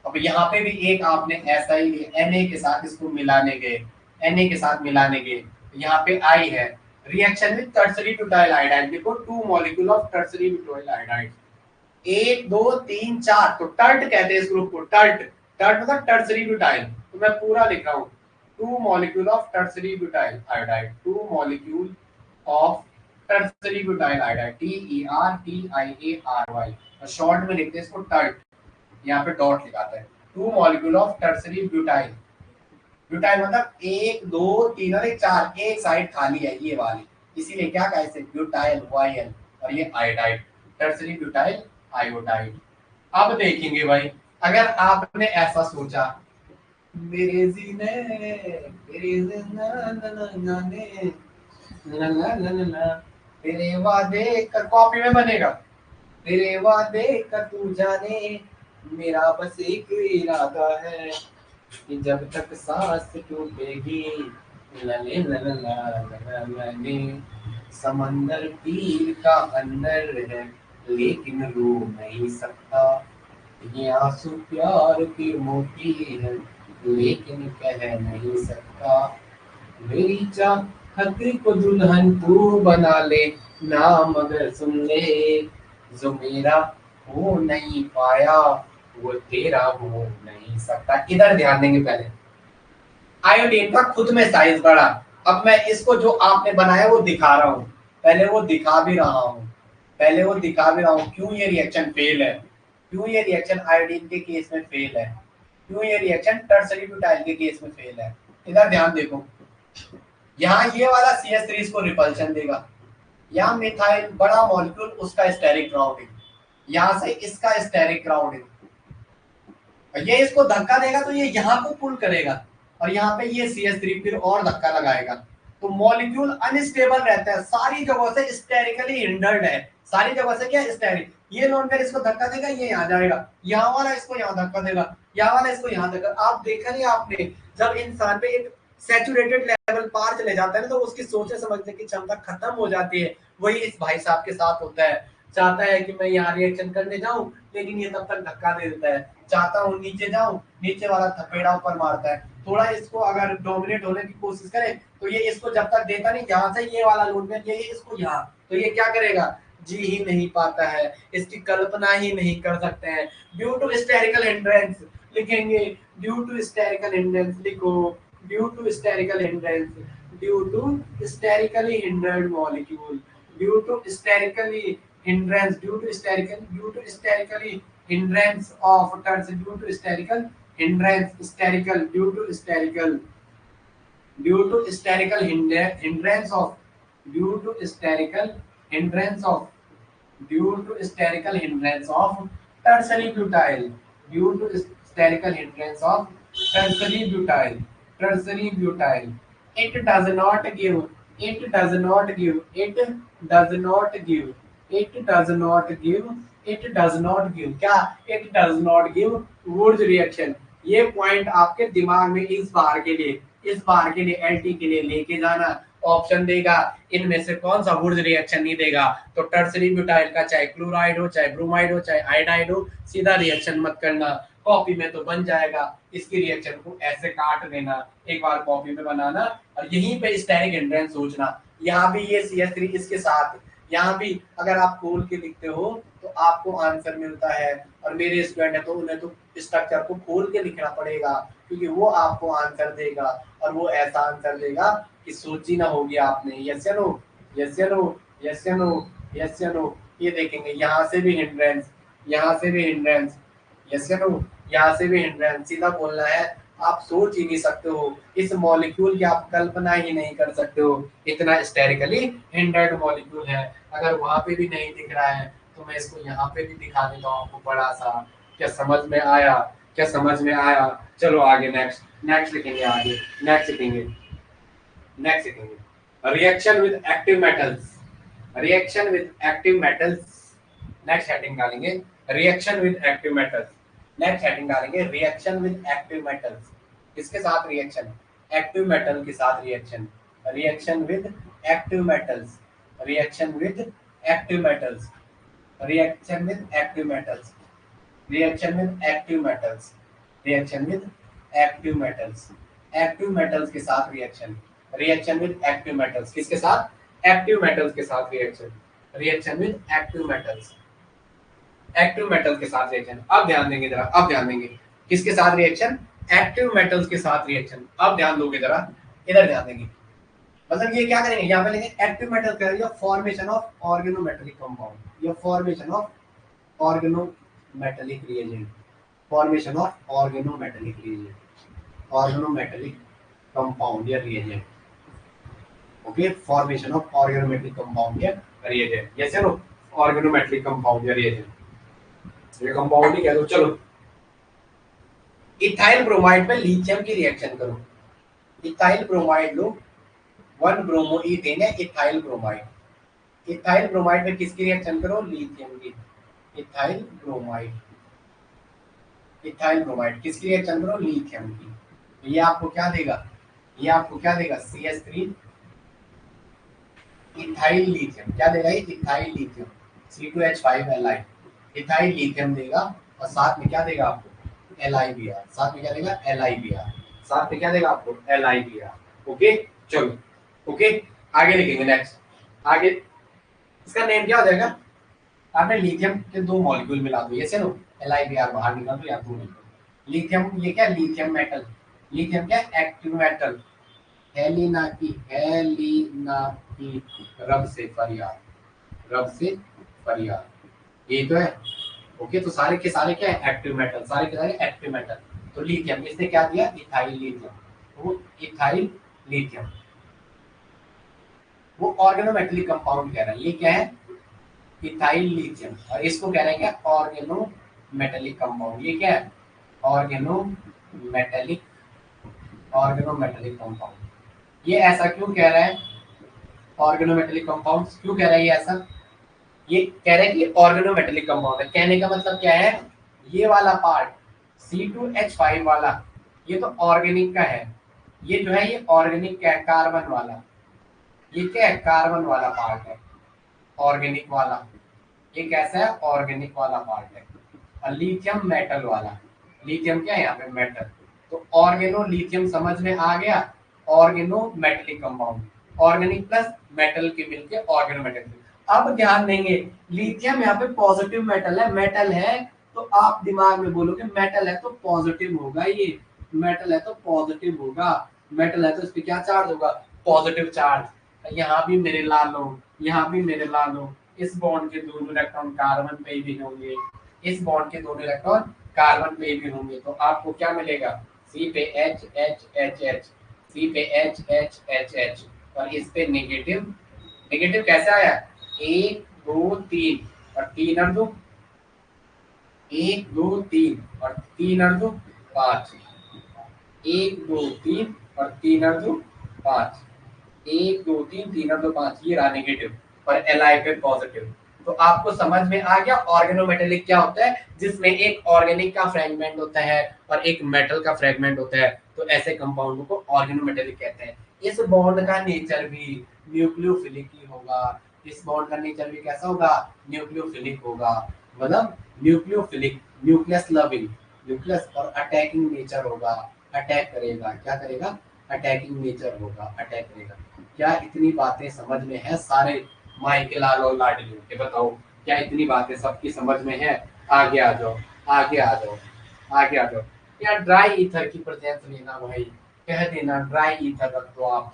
अब यहाँ पे भी एक आपने ऐसा ही Na के साथ इसको मिलाने गए, Na के साथ मिलाने गए, यहाँ पे I है। Reaction with tertiary butyl iodide, देखो 2 molecule of tertiary butyl iodide, 1 2 3 4, तो टर्ट कहते हैं इस ग्रुप को, टर्ट। टर्ट मतलब टर्सरी ब्यूटाइल, तो मैं पूरा लिख रहा हूँ। 2 molecule of tertiary butyl iodide, 2 molecule of tertiary butyl iodide, TERTIARY, और शॉर्ट में लिखते हैं इसको टर्ट, यहाँ पे डॉट लिखाता है। 2 molecule of tertiary butyl, butyl मतलब 1 2 3 और 4, एक साइड खाली है ये वाली, इसीलिए क्या कहा इसे, ब्यूटाइल YL, और ये आयोडाइड, टर्सरी ब्यूटाइल आयोडाइड। अब देखेंगे भाई, अगर आपने ऐसा सोचा, मेरे जीने मेरे जीना ना ना ना ने ना ना ना ना ना, तेरे वादे कर, कॉपी में बनेगा, तेरे वादे कर तू जाने, मेरा बस एक इरादा है कि जब तक सांस टूटेगी, लले लला लले, समंदर तीर का अंदर है लेकिन रो नहीं सकता, ये आंसू प्यार की मोती है लेकिन कह नहीं सकता, मेरी चाहत को दुल्हन तू बना ले, नाम अगर सुन ले, जो मेरा हो नहीं पाया वो तेरा हो नहीं सकता। इधर ध्यान देंगे पहले, आयोडीन का खुद में साइज बड़ा। अब मैं इसको जो आपने बनाया वो दिखा रहा हूँ, पहले वो दिखा भी रहा हूँ, पहले वो दिखा भी रहा हूँ क्यों ये रिएक्शन फेल है, क्यों ये रिएक्शन आयोडीन के केस में फेल है, क्यों ये रिएक्शन टर्सरी ब्यूटाइल के केस में फेल है। इधर ध्यान देखो, यहाँ ये वाला CH3 इसको रिपल्शन देगा, यहाँ मिथाइल बड़ा मॉलिक्यूल उसका स्टेरिक ग्राउंडिंग, यहाँ से इसका स्टेरिक ग्राउंडिंग, ये इसको धक्का देगा तो ये यहाँ को पुल करेगा, और यहाँ पे ये CH3 फिर और धक्का लगाएगा, तो मॉलिक्यूल अनस्टेबल रहता है, सारी जगह से स्टेरिकली हिंडर्ड है, सारी जगह से क्या स्टेरिक। ये लोन पेयर इसको धक्का देगा, ये यहाँ जाएगा, यहाँ वाला इसको यहाँ धक्का देगा, यहाँ वाला इसको यहाँ धक्का। आप देखा नहीं आपने, जब इंसान पे एक सैचुरेटेड लेवल पार चले जाता है ना, तो उसकी सोचने समझने की क्षमता खत्म हो जाती है। वही इस भाई साहब के साथ होता है, चाहता है कि मैं यहाँ रिएक्शन करने जाऊं, लेकिन ये तब तक धक्का दे देता है, चाहता हूँ नीचे जाऊं, नीचे वाला थपेड़ा ऊपर मारता है। थोड़ा इसको अगर डोमिनेट होने की कोशिश करे तो ये इसको जब तक देता नहीं, यहाँ से ये वाला लोड में ये इसको यहाँ, तो ये क्या करेगा, जी ही नहीं पाता है, इसकी कल्पना ही नहीं कर सकते हैं। ड्यू टू स्टेरिकल हिंड्रेंस लिखेंगे, ड्यू टू स्टेरिकल हिंड्रेंस लिखो, due to sterical hindrance, due to sterically hindered molecule, due to sterically hindrance, due to sterically hindrance of turns, due to sterical hindrance, sterical, due to sterical hindrance of, due to sterical hindrance of, due to sterical hindrance of tertiary butyl, due to sterical hindrance of tertiary butyl, tertiary butyl. It does not give, it does not give, it does not give, it does not give it does not give क्या, it does not give Wurtz reaction. ये point आपके दिमाग में इस बार के लिए, इस बार के लिए एलटी के लिए लेके जाना। ऑप्शन देगा इनमें से कौन सा वुड्स रिएक्शन नहीं देगा, तो टर्सरी ब्यूटाइल का चाहे क्लोराइड हो, चाहे ब्रोमाइड हो, चाहे आयोडाइड हो, सीधा रिएक्शन मत करना, कॉपी में तो बन जाएगा। इसकी रिएक्शन को ऐसे काट देना, एक बार कॉपी में बनाना, और यहीं पे स्टेरिक हिंड्रेंस सोचना। यहाँ भी ये CH3 इसके साथ, यहाँ भी अगर आप खोल के लिखते हो तो आपको आंसर मिलता है, और मेरे स्टूडेंट है तो उन्हें तो स्ट्रक्चर को खोल के लिखना पड़ेगा, क्योंकि वो आपको आंसर देगा, और वो ऐसा आंसर देगा कि सोची ना होगी आपने। यस या नो, यस या नो, यस या नो, यस या नो। ये देखेंगे यहाँ से भी हिंड्रेंस, यहाँ से भी हिंड्रेंस, यस या नो, यहाँ से भी हिंड्रेंस। सीधा बोलना है, आप सोच ही नहीं सकते हो, इस मॉलिक्यूल की आप कल्पना ही नहीं कर सकते हो, इतना स्टेरिकली हिंडर्ड मॉलिक्यूल है। अगर वहां पे भी नहीं दिख रहा है तो मैं इसको यहाँ पे भी दिखा देता हूँ आपको बड़ा सा। क्या समझ में आया, क्या समझ में आया? चलो आगे नेक्स्ट, नेक्स्ट लिखेंगे, आगे नेक्स्ट लिखेंगे, नेक्स्ट लिखेंगे reaction with active metals, reaction with active metals. Next heading डालेंगे reaction with active metals, next heading डालेंगे रिएक्शन विद एक्टिव मेटल्स। किसके साथ रिएक्शन? एक्टिव मेटल के साथ reaction, reaction with active metals, reaction with active metals, reaction with active metals, reaction with active metals, reaction with active metals, active metals के साथ reaction, reaction with active metals. किसके साथ? Active metals के साथ reaction, reaction with active metals, active metals के साथ reaction. अब ध्यान देंगे जरा, अब ध्यान देंगे किसके साथ रिएक्शन? एक्टिव मेटल्स के साथ रिएक्शन। अब ध्यान दोगे जरा, इधर ध्यान देंगे, मतलब ये क्या करेंगे, यहाँ पे लिखेंगे एक्टिव मेटल करेंगे फॉर्मेशन ऑफ ऑर्गेनोमेटेलिक कंपाउंड, या formation of organometallic reagent, formation of organometallic reagent, organometallic compound या reagent. Okay, formation of organometallic compound या reagent. Yes no, organometallic compound या रिएजेंट, ये कंपाउंड ही कह दो। चलो, इथाइल ब्रोमाइड में लिथियम की रिएक्शन करो। इथाइल ब्रोमाइड लो, 1 ब्रोमो इथेन है इथाइल ब्रोमाइड। इथाइल ब्रोमाइड में किसकी रिएक्शन करो? लिथियम की। इथाइल ब्रोमाइड, इथाइल ब्रोमाइड किसकी रिएक्शन करो? लिथियम की। तो ये आपको क्या देगा? ये आपको क्या देगा? CH3 ethyl lithium. क्या देगा ये? Ethyl lithium, C2H5Li, ethyl lithium देगा। और साथ में क्या देगा आपको? LiBr। साथ में क्या देगा? LiBr। साथ में क्या देगा आपको? LiBr। ओके, चलो, ओके, आगे लिखेंगे नेक्स्ट। आगे इसका नेम क्या हो जाएगा? आपने लिथियम के 2 मॉलिक्यूल मिला दो, ये से नो, LiBr बाहर निकाल दो, या 2 निकाल। लिथियम, ये क्या? लिथियम मेटल, लिथियम क्या? Active metal. हेलिना की रब से फरियाद, रब से फरियाद, ये तो है। ओके, तो सारे के सारे क्या है? एक्टिव मेटल, सारे के सारे एक्टिव मेटल। तो लिथियम, इसने क्या दिया? Ethyl lithium. वो इथाइल लिथियम वो ऑर्गेनोमेटेलिक कंपाउंड कह रहा है। ये क्या है? Ethyl lithium. और इसको कह रहे हैं क्या? Organometallic compound. ये क्या है? Organometallic, organometallic compound. ये ऐसा क्यों कह रहा है? ऑर्गेनोमेटेलिक कंपाउंड क्यों कह रहा है ये ऐसा? ये कह रहे हैं कि ऑर्गेनोमेटेलिक कंपाउंड है। कहने का मतलब क्या है? ये वाला पार्ट C2H5 वाला, ये तो ऑर्गेनिक का है। ये जो है ये ऑर्गेनिक का है, कार्बन वाला। ये क्या है? कार्बन वाला पार्ट है, ऑर्गेनिक वाला। ये कैसा है? ऑर्गेनिक वाला पार्ट है। और लिथियम मेटल वाला, लिथियम क्या है यहाँ पे? मेटल। तो ऑर्गेनो लिथियम समझ में आ गया? Organometallic compound, organic plus metal के मिलके ऑर्गेनोमेटेलिक। अब ध्यान देंगे, लिथियम यहाँ पे पॉजिटिव मेटल है, मेटल है तो आप दिमाग में बोलोगे मेटल है तो पॉजिटिव होगा, ये मेटल है तो पॉजिटिव होगा, मेटल है तो इस पे क्या चार्ज होगा? Positive charge. यहाँ भी मेरे ला लो, यहाँ भी मेरे ला लो, इस बॉन्ड के दोनों इलेक्ट्रॉन कार्बन पे भी होंगे, इस बॉन्ड के दोनों इलेक्ट्रॉन कार्बन पे भी होंगे, तो आपको क्या मिलेगा? C पे H H H H, C पे H H H H, और इस पे नेगेटिव। नेगेटिव कैसे आया? 1 2 3 और 3 और 2, 1 2 3 और 3 और 2 5, 1 2 3 और 3 और 2 5, 1 2 3 3 और 2 5, ये रहा नेगेटिव, और Li पे पॉजिटिव। तो आपको समझ में आ गया ऑर्गेनोमेटेलिक क्या होता है, जिसमें एक ऑर्गेनिक का फ्रेगमेंट होता है और एक मेटल का फ्रेगमेंट होता है, तो ऐसे कंपाउंड को ऑर्गेनोमेटेलिक कहते हैं। इस बॉन्ड का नेचर भी न्यूक्लियोफिलिक ही होगा। इस बॉन्ड का नेचर भी कैसा होगा, न्यूक्लियोफिलिक होगा, मतलब न्यूक्लियोफिलिक, न्यूक्लियस लविंग, न्यूक्लियस और अटैकिंग नेचर होगा, अटैक करेगा, क्या करेगा, अटैकिंग नेचर होगा, अटैक करेगा। क्या इतनी बातें समझ में है सारे माई के लाल और लाडलियों के, बताओ क्या इतनी बातें सबकी समझ में है? आगे आ जाओ, आगे आ जाओ, आगे आ जाओ। यार ड्राई ईथर की प्रेजेंस लेना भाई, कह देना ड्राई ईथर रख दो आप,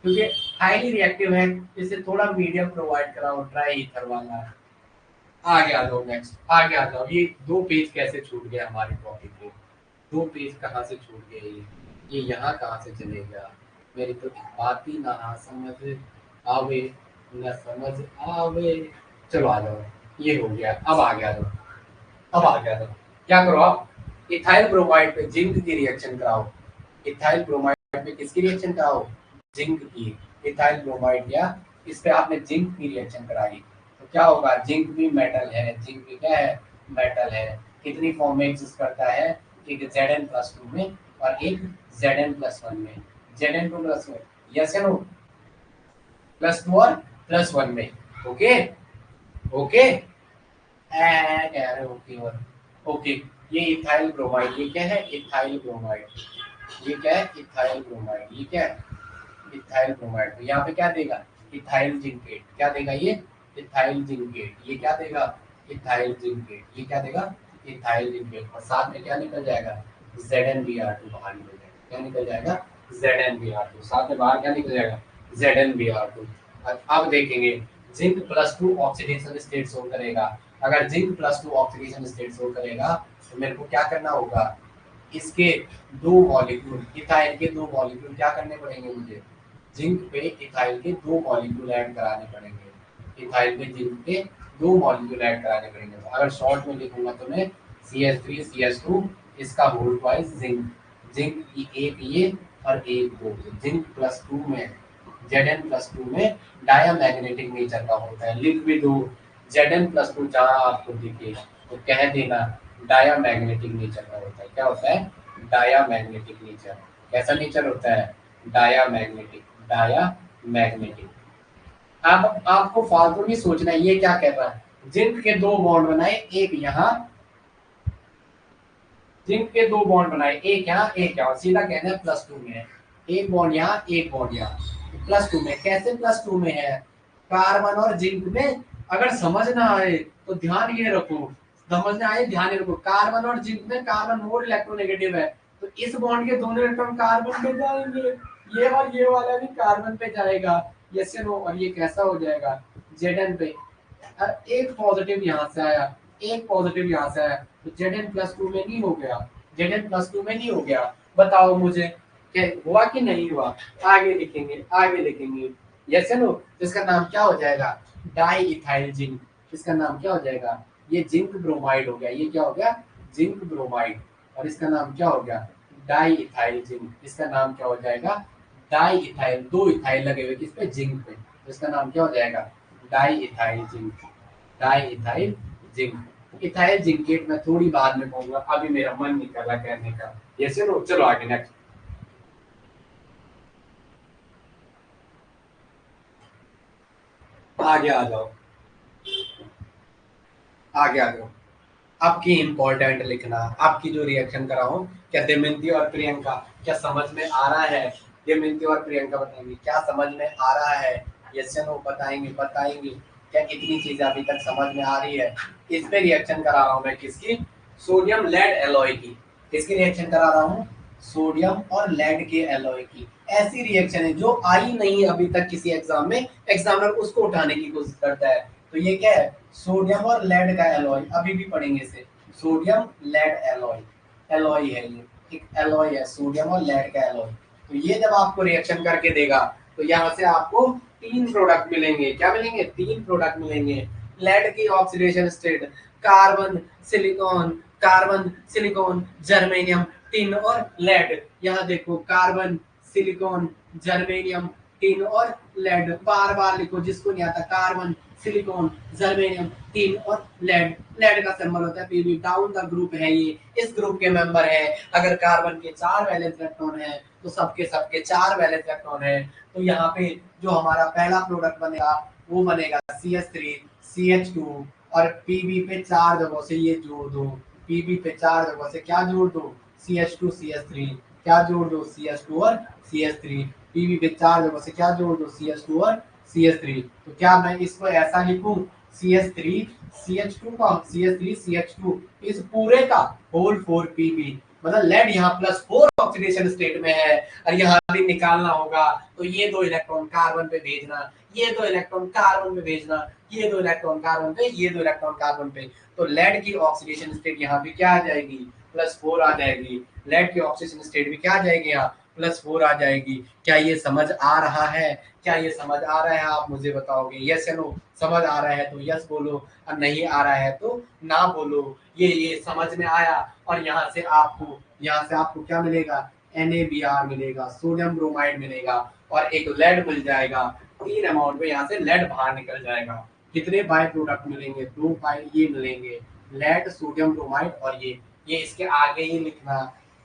क्योंकि हाईली रिएक्टिव है, इसे थोड़ा मीडियम प्रोवाइड कराओ ड्राई ईथर वाला। आगे आ जाओ, नेक्स्ट आगे आ जाओ। ये 2 पेज कैसे छूट गया हमारे टॉपिक के, 2 पेज कहाँ से छूट गए, ये यहाँ कहाँ से चले गया, मेरी तो बात ही ना समझ आवे, न समझ आवे। चलो आ जाओ, ये हो गया, अब आगे आ जाओ, अब आगे आ जाओ। क्या करो आप, इथाइल ब्रोमाइड पे जिंक की रिएक्शन कराओ, इथाइल ब्रोमाइड पे किसकी रिएक्शन कराओ, जिंक की। इथाइल ब्रोमाइड या इस पे आपने जिंक की रिएक्शन कराई, तो क्या होगा, जिंक भी मेटल है, जिंक भी क्या है, मेटल है। कितनी फॉर्म में एग्जिस्ट करता है, एक Zn+2 में और एक Zn+1 में, Zn2+1, यस या नो, +2 और +1 में, ओके ओके, कह रहे ओके और ओके। ये इथाइल ब्रोमाइड, ये क्या है, इथाइल ब्रोमाइड, ये क्या है, इथाइल ब्रोमाइड, ये क्या है, इथाइल ब्रोमाइड। तो यहाँ पे क्या देगा, इथाइल जिंकेट, क्या देगा ये, इथाइल जिंकेट, ये क्या देगा, इथाइल जिंकेट, ये क्या देगा, इथाइल जिंकेट। और साथ में क्या निकल जाएगा, ZnBr2 बाहर निकल जाएगा, क्या निकल जाएगा, ZnBr2, साथ में बाहर क्या निकल जाएगा, ZnBr2। अब देखेंगे जिंक+2 ऑक्सीडेशन स्टेट शो करेगा। अगर जिंक+2 ऑक्सीडेशन स्टेट शो करेगा तो मेरे को क्या करना होगा, इसके 2 मॉलिक्यूल, इथाइल के 2 मॉलिक्यूल क्या करने पड़ेंगे मुझे, जिंक पे इथाइल के 2 मॉलिक्यूल ऐड कराने पड़ेंगे, इथाइल पे जिंक के 2 मॉलिक्यूल ऐड कराने पड़ेंगे। तो अगर शॉर्ट में लिखूंगा तो मैं CH3CH2, इसका होल ट्वाइस जिंक, जिंक की एक ये और एक दो, जिंक+2 में, Zn+2 में डायामैग्नेटिक नेचर का होता है। लिख भी दो, Zn+2 जहां आपको दिखे तो कह देना डायामैग्नेटिक नेचर का होता है। क्या होता है, डायामैग्नेटिक नेचर। कैसा नेचर होता है, डायामैग्नेटिक, डायामैग्नेटिक। अब आपको फालतू नहीं सोचना है ये क्या कह रहा है, जिंक के 2 बॉन्ड बनाए, एक यहाँ, जिंक के 2 बॉन्ड बनाए, एक यहाँ एक यहाँ, सीधा कहना है +2 में है, एक बॉन्ड यहाँ एक बॉन्ड यहाँ, +2 में। कैसे +2 में है, कार्बन और जिंक में, अगर समझ ना आए तो ध्यान ये रखो, समझ में आए ध्यान रखो, कार्बन और जिंक में कार्बन मोर इलेक्ट्रोनेगेटिव है, तो इस बॉन्ड के दोनों इलेक्ट्रॉन कार्बन पे जाएंगे, ये और ये वाला भी कार्बन पे जाएगा, यस या नो, और ये कैसा हो जाएगा, Zn पे। एक पॉजिटिव यहाँ से आया, एक पॉजिटिव यहाँ से आया, तो Zn+2 में नहीं हो गया, Zn+2 में नहीं हो गया। बताओ मुझे क्या हुआ कि नहीं हुआ, आगे लिखेंगे, आगे लिखेंगे, यस या नो। इसका नाम क्या हो जाएगा, डाई इथाइल जिंक, इसका नाम क्या हो जाएगा, ये जिंक ब्रोमाइड हो गया, ये क्या हो गया, जिंक ब्रोमाइड। और इसका नाम क्या हो गया, डाई इथाइल जिंक, इसका नाम क्या हो जाएगा, डाई इथाइल, 2 इथाइल लगे हुए किस पे, जिंक पे, तो इसका नाम क्या हो जाएगा, di ethyl zinc, di ethyl zinc. Ethyl zincate मैं थोड़ी बाद में कहूंगा, अभी मेरा मन नहीं कर रहा कहने का, ये सुनो, चलो आगे नेक्स्ट, आगे आ जाओ, आगे आ जाओ। आपकी इंपॉर्टेंट लिखना, आपकी जो रिएक्शन करा हूं, क्या दमयंती और प्रियंका क्या समझ में आ रहा है, दमयंती और प्रियंका बताएंगे क्या समझ में आ रहा है, यस या नो बताएंगे, बताएंगे क्या कितनी चीजें अभी तक समझ में आ रही है। इस पे रिएक्शन करा रहा हूं मैं, किसकी, सोडियम लेड एलॉय की, किसकी रिएक्शन करा रहा हूँ, सोडियम और लेड के एलॉय की। ऐसी रिएक्शन है जो आई नहीं अभी तक किसी एग्जाम में, एग्जामिनर उसको उठाने की कोशिश करता है। तो ये क्या है, सोडियम और लेड का एलॉय, अभी भी पढ़ेंगे इसे, सोडियम लेड एलॉय, एलॉय है ये, एक एलॉय है, सोडियम और लेड का एलॉय। तो ये जब आपको रिएक्शन करके देगा तो यहाँ से आपको 3 प्रोडक्ट मिलेंगे, क्या मिलेंगे, 3 प्रोडक्ट मिलेंगे। लेड की oxidation state, carbon silicon, carbon silicon germanium, tin और लेड। यहाँ देखो कार्बन सिलिकॉन जर्मेनियम टिन और लेड, बार बार लिखो जिसको नहीं आता, कार्बन, सिलिकॉन, जर्मेनियम, टिन और लेड। लेड का सिंबल होता है पीबी। डाउन द ग्रुप है ये, इस ग्रुप के मेंबर है। अगर कार्बन के 4 वैलेंस इलेक्ट्रॉन है तो सबके सबके 4 वैलेंस इलेक्ट्रॉन है। तो यहाँ पे जो हमारा पहला प्रोडक्ट बनेगा वो बनेगा CH3 CH2, और पीबी पे 4 जगहों से ये जोड़ दो, पीबी पे 4 जगहों से क्या जोड़ दो, CH2 CH3, क्या जोड़ दो, CH2 और CH3, पीबी पे 4 जगहों से क्या जोड़ दो, CH2 और CH3। तो क्या मैं इसको ऐसा लिखूं, CH3 CH2 का CH3 CH2 इस पूरे का होल 4 पीबी, मतलब लेड यहाँ +4 ऑक्सीडेशन स्टेट में है और यहाँ भी निकालना होगा। तो ये 2 इलेक्ट्रॉन कार्बन पे भेजना, ये 2 इलेक्ट्रॉन कार्बन पे भेजना, ये 2 इलेक्ट्रॉन कार्बन पे, ये 2 इलेक्ट्रॉन कार्बन पे। तो लेड की ऑक्सीडेशन स्टेट यहाँ भी क्या आ जाएगी, +4 आ जाएगी। लेड की ऑक्सीडेशन स्टेट भी क्या आ जाएगी, यहाँ +4 आ जाएगी। क्या ये समझ आ रहा है, क्या ये समझ आ रहा है, आप मुझे बताओगे यस या नो। समझ आ रहा है तो यस बोलो, और नहीं आ रहा है तो ना बोलो। ये समझ में आया। और यहाँ से आपको क्या मिलेगा, NaBr मिलेगा, सोडियम ब्रोमाइड मिलेगा और एक लेड मिल जाएगा। 3 अमाउंट में यहाँ से लेड बाहर निकल जाएगा। कितने बाय प्रोडक्ट मिलेंगे, 2 बाय ये मिलेंगे, लेड, सोडियम ब्रोमाइड और ये इसके आगे ही लिखना,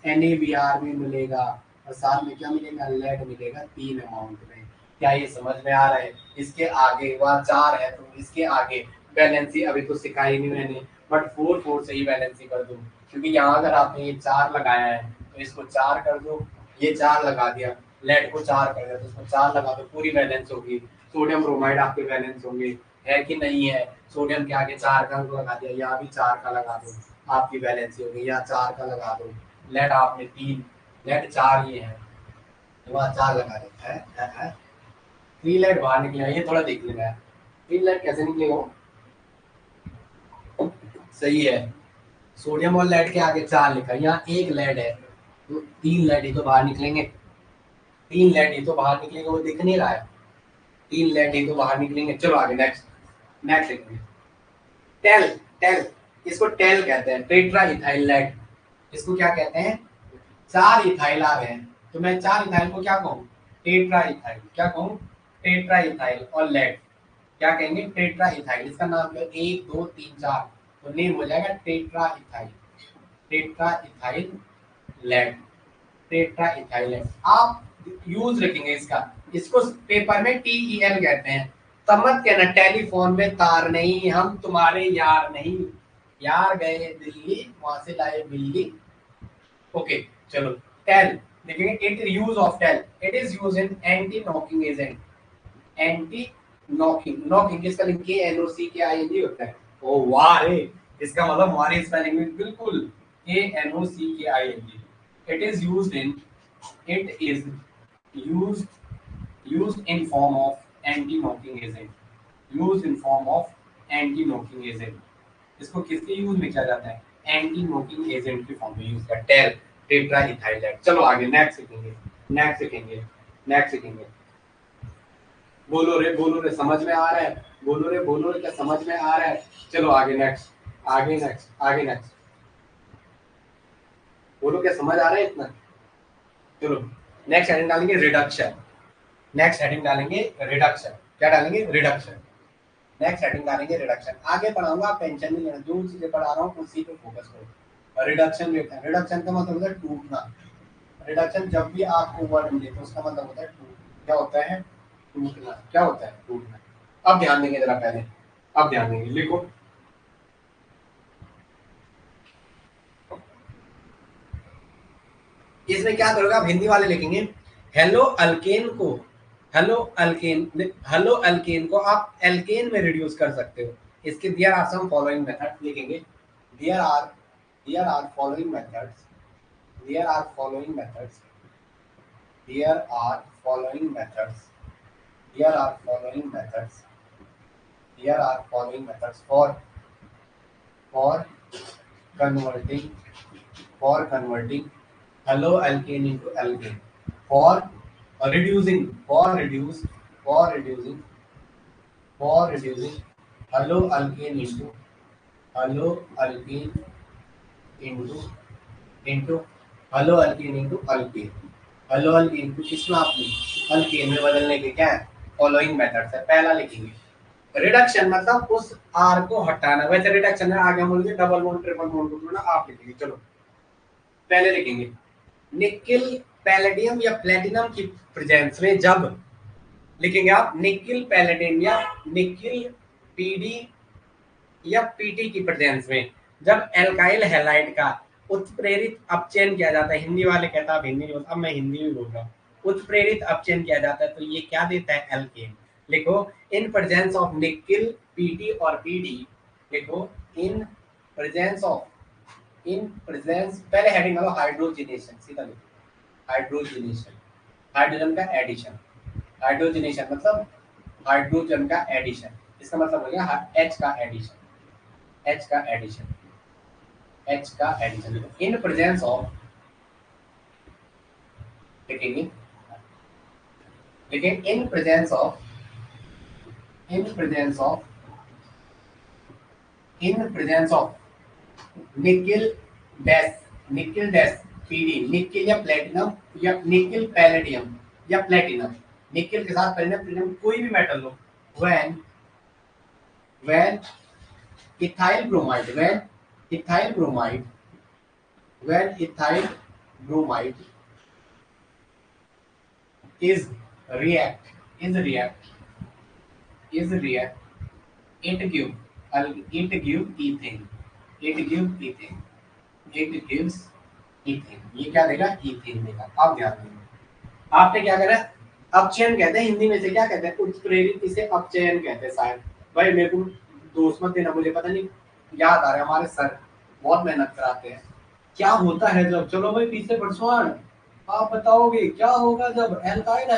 NaBr भी मिलेगा और साथ में क्या मिलेगा, लेड मिलेगा 3 अमाउंट में। क्या ये समझ में आ रहा है। इसके आगे वहाँ 4 है तो इसके आगे बैलेंसी अभी तो सिखाई नहीं मैंने, बट 4 से ही बैलेंसी कर दूँ, क्योंकि यहाँ अगर आपने ये 4 लगाया है तो इसको 4 कर दो, ये 4 लगा दिया, लेड को 4 कर दिया तो इसको 4 लगा दो, पूरी बैलेंस होगी। सोडियम ब्रोमाइड आपके बैलेंस होंगे, है कि नहीं है। सोडियम के आगे 4 का लगा दिया, यहाँ भी 4 का लगा दो, आपकी बैलेंस होगी। यहाँ 4 का लगा दो, लेड आपने 3, लेड 4 ये है, वहाँ 4 लगा देता है। 3 लेड बाहर निकलेगा, ये थोड़ा देख लेना है 3 लेड कैसे निकलेगा। सही है, सोडियम और लेड के आगे 4 लिखा, यहाँ 1 लेड है तो 3 लेड ही तो बाहर निकलेंगे, 3 लेड ही तो बाहर निकलेंगे, वो दिख नहीं रहा है, 3 लेड ही तो बाहर निकलेंगे। चलो आगे नेक्स्ट लिखेंगे, टेल। टेल, इसको टेल कहते हैं, टेट्रा इथाइल लेड। इसको क्या कहते हैं, 4 इथाइल आ गए हैं तो मैं 4 इथाइल को क्या कहूँ, टेट्रा इथाइल। क्या कहूँ, टेट्रा इथाइल। और लेड क्या कहेंगे, टेट्रा इथाइल। इसका नाम है 1 2 3 4, तो नेम हो जाएगा tetra ethyl, tetra ethyl lead, tetra ethyl lead. आप यूज रखेंगे इसका, इसको पेपर में TEL कहते हैं। तब मत कहना टेलीफोन में तार नहीं, हम तुम्हारे यार नहीं, यार गए दिल्ली वहां से लाए बिल्ली। ओके चलो, टेल देखेंगे। It use of TEL, it is use in anti knocking agent, anti knocking. Knocking किसका लिंक, KNOCKING होता है। ओ वाह रे, इसका मतलब हमारी स्पेलिंग में बिल्कुल KNOCKING। It is used in, it is used in form of anti knocking agent, used in form of anti knocking agent। इसको किसके यूज में किया जाता है, एंटी नोकिंग एजेंट की फॉर्म में यूज करते हैं, टेल, टेट्रा इथाइल लेड। चलो आगे नेक्स्ट सीखेंगे, नेक्स्ट सीखेंगे। बोलो रे समझ में आ रहा है, बोलो रे क्या समझ में आ रहा है। चलो आगे नेक्स्ट बोलो क्या समझ आ रहा है इतना। चलो नेक्स्ट हेडिंग डालेंगे रिडक्शन, क्या डालेंगे, रिडक्शन। नेक्स्ट हेडिंग डालेंगे रिडक्शन। आगे पढ़ाऊंगा, आप टेंशन नहीं लेना, जो चीजें पढ़ा रहा हूँ उसी पे फोकस करो। रिडक्शन रिडक्शन का मतलब होता है टूटना। रिडक्शन जब भी आपको वर्ड मिले तो उसका मतलब होता है क्या होता है, टूटना। क्या होता है, टूटना। अब ध्यान देंगे जरा पहले, अब ध्यान देंगे, लिखो। इसमें क्या करोगे आप, हिंदी वाले लिखेंगे हेलो अल्केन को, हेलो अल्केन को आप एल्केन में रिड्यूस कर सकते हो। इसके there are some following methods लिखेंगे, there are following methods, there are following methods, there are following methods, there are following methods, there are following methods for converting hello alkane into alkane, for reducing hello alkane into hello alkane into alkane, hello alkyne को किसमें आपने alkyne में बदलने के क्या है following methods है। पहला लिखेंगे रिडक्शन मतलब उस आर को हटाना। वैसे रिडक्शन में आगे हम बोलेंगे डबल बॉन्ड ट्रिपल बॉन्ड को ना आप लिखेंगे। चलो पहले लिखेंगे निकिल पैलेडियम या प्लेटिनम की प्रेजेंस में जब लिखेंगे आप निकिल पैलेडियम या निकिल पीडी या पीटी की प्रेजेंस में जब एल्काइल हैलाइड का उत्प्रेरित अपचयन किया जाता है। हिंदी वाले कहता है, हिंदी नहीं बोलता, अब मैं हिंदी में बोल रहा हूँ। उत्प्रेरित अपचयन किया जाता है तो ये क्या देता है एल्केन। लिखो in presence of nickel PT और पीडी। लिखो in presence of in presence पहले हेडिंग करो हाइड्रोजनेशन। सीधा लिखो हाइड्रोजनेशन हाइड्रोजन का एडिशन। हाइड्रोजनेशन मतलब हाइड्रोजन का एडिशन। इसका मतलब हो गया एच का एडिशन। एच का एडिशन एच का एडिशन इन प्रेजेंस ऑफ लिखेंगे देखिए in presence of nickel dash PD nickel या प्लेटिनम या निकिल पैलेडियम या प्लेटिनम। निकिल के साथ प्लेटिनम कोई भी metal low. When ethyl bromide is react it give ethane it gives ethane। ये क्या देगा ईथेन देगा। आप ध्यान देंगे आपने क्या करा अपचयन कहते हैं हिंदी में से क्या कहते हैं उत्प्रेरित इसे अपचयन कहते हैं शायद। भाई मेरे को दोस्त मत देना मुझे पता नहीं याद आ रहा है हमारे सर बहुत मेहनत कराते हैं। क्या होता है जब चलो भाई पीछे परसवान आप बताओगे क्या होगा जब एल्काइल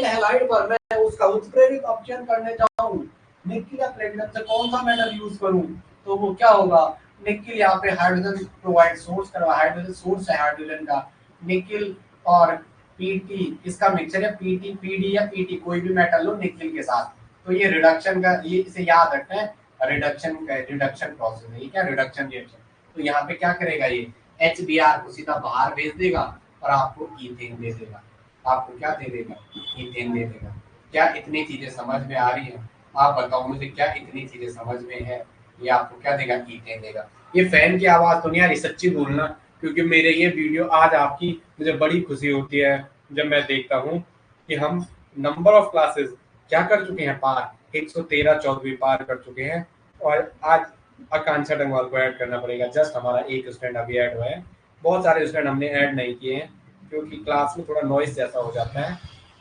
हैलाइड पर मैं उसका उत्प्रेरित अपचयन करने जाऊं निकिल या प्लेटिनम से कौन सा मेटल यूज करूं तो वो क्या होगा निकिल यहाँ पे हाइड्रोजन प्रोवाइड सोर्स करवा हाइड्रोजन सोर्स है हाइड्रोजन का निकिल और पीटी इसका मिक्सचर है पीटी पीडी या पीटी कोई भी मेटल लो निकिल के साथ। तो ये रिडक्शन का ये इसे याद रखना है रिडक्शन प्रोसेस है। ये क्या रिडक्शन रिएक्शन। तो यहाँ पे क्या करेगा ये HBr को सीधा बाहर भेज देगा और आपको ईथेन दे देगा। आपको क्या दे देगा ईथेन दे देगा। क्या इतनी चीजें समझ में आ रही है आप बताओ मुझे क्या इतनी चीजें समझ में है। ये आपको क्या देगा ईथेन देगा। ये फैन की आवाज तो नहीं आ रही सच्ची बोलना क्योंकि मेरे ये वीडियो आज आपकी मुझे बड़ी खुशी होती है जब मैं देखता हूँ कि हम नंबर ऑफ क्लासेस क्या कर चुके हैं पार 113 14वीं पार कर चुके हैं। और आज आकांक्षा डंगवाल को ऐड करना पड़ेगा। जस्ट हमारा एक स्टूडेंट अभी ऐड हुआ है। बहुत सारे स्टूडेंट हमने ऐड नहीं किए हैं क्योंकि क्लास में थोड़ा नॉइस जैसा हो जाता है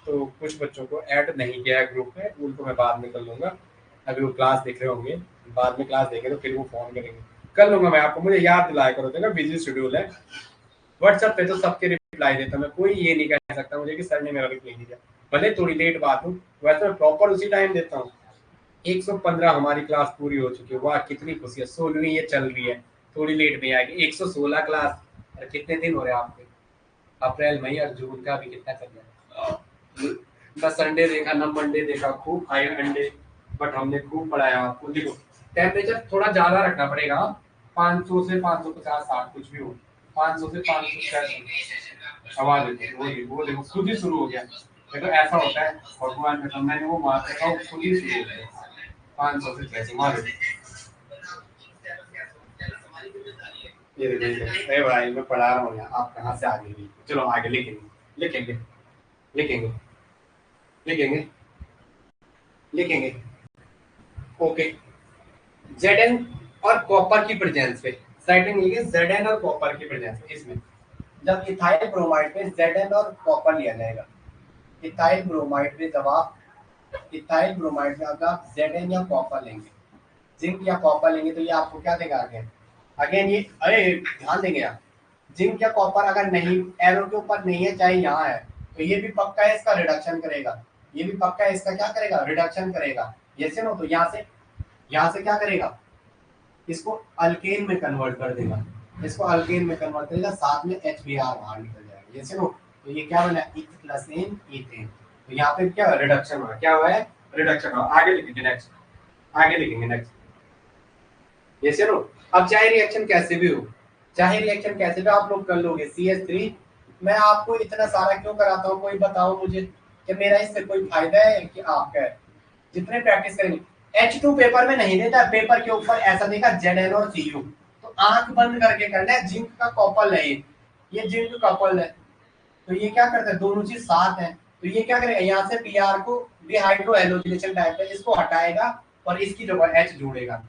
तो कुछ बच्चों को ऐड नहीं किया है ग्रुप में। उनको मैं बाद में कर लूँगा। अभी वो क्लास देख रहे होंगे बाद में क्लास देखें तो फिर वो फोन करेंगे कर लूँगा मैं आपको। मुझे याद दिलाया करो देखा बिजी शेड्यूल है। व्हाट्सएप पे तो सबके रिप्लाई देता मैं कोई ये नहीं कह सकता मुझे कि सर ने मेरा रिप्लाई नहीं दिया भले थोड़ी लेट बात हो वैसे मैं प्रॉपर उसी टाइम देता हूँ। 115 हमारी क्लास पूरी हो चुकी है। वाह कितनी खुशी है 16वीं ये चल रही है थोड़ी लेट में आएगी 116 क्लास। कितने दिन हो रहे हैं आपके अप्रैल मई और जून का अभी कितना चल रहा है। न संडे देखा न मंडे देखा खूब खाए अंडे बट हमने खूब पढ़ाया आपको। देखो टेम्परेचर थोड़ा ज्यादा रखना पड़ेगा 500 से 550 60 कुछ भी हो 500 से 560 आवाज वो देखो खुद ही शुरू हो गया। देखो ऐसा होता है भगवान में मैंने वो मार देखा खुद ही शुरू हो गया 500 से 600 मार ये देखो भाई मैं पढ़ा रहा हूँ आप कहाँ से आगे भी चलो आगे लिखेंगे लिखेंगे लिखेंगे लिखेंगे ओके Zn और कॉपर की प्रेजेंस पे सेटिंग लिखे Zn और कॉपर की प्रेजेंस पे इसमें जब इथाइल ब्रोमाइड पे Zn और कॉपर लिया जाएगा। इथाइल ब्रोमाइड में जब आप Zn या कॉपर लेंगे जिंक या कॉपर लेंगे तो ये आपको क्या देगा अगेन ये अरे ध्यान देंगे आप जिंक या कॉपर अगर नहीं एरो के ऊपर नहीं है चाहे यहाँ है तो ये भी पक्का है इसका रिडक्शन करेगा। ये भी पक्का है इसका क्या करेगा रिडक्शन करेगा। ये से नो तो यहाँ से क्या करेगा इसको अल्केन में कन्वर्ट कर देगा। इसको अल्केन में कन्वर्ट करेगा साथ में HBr बाहर निकल जाएगा। ये से नो तो ये क्या बना ईथेन ईथेन। तो यहाँ पे क्या रिडक्शन हुआ क्या हुआ है रिडक्शन हुआ। आगे लिखेंगे नेक्स्ट ये से नो। अब चाहे रिएक्शन कैसे भी हो आप लोग कर लोगे CH3 मैं आपको इतना सारा क्यों कराता हूँ, कोई बताओ मुझे कि मेरा इससे कोई फायदा है कि आपका है? जितने प्रैक्टिस करेंगे। H2 पेपर में नहीं देता, पेपर के ऊपर ऐसा देखा ZN और Cu, तो आंख बंद करके करना है। जिंक का कॉपर है ये जिंक कॉपर है, तो ये क्या करता है, दोनों चीज साथ है, तो ये क्या करेगा, यहाँ से Pr को डिहाइड्रो एलोजिनेशन टाइप है, इसको हटाएगा और इसकी जगह H जोड़ेगा,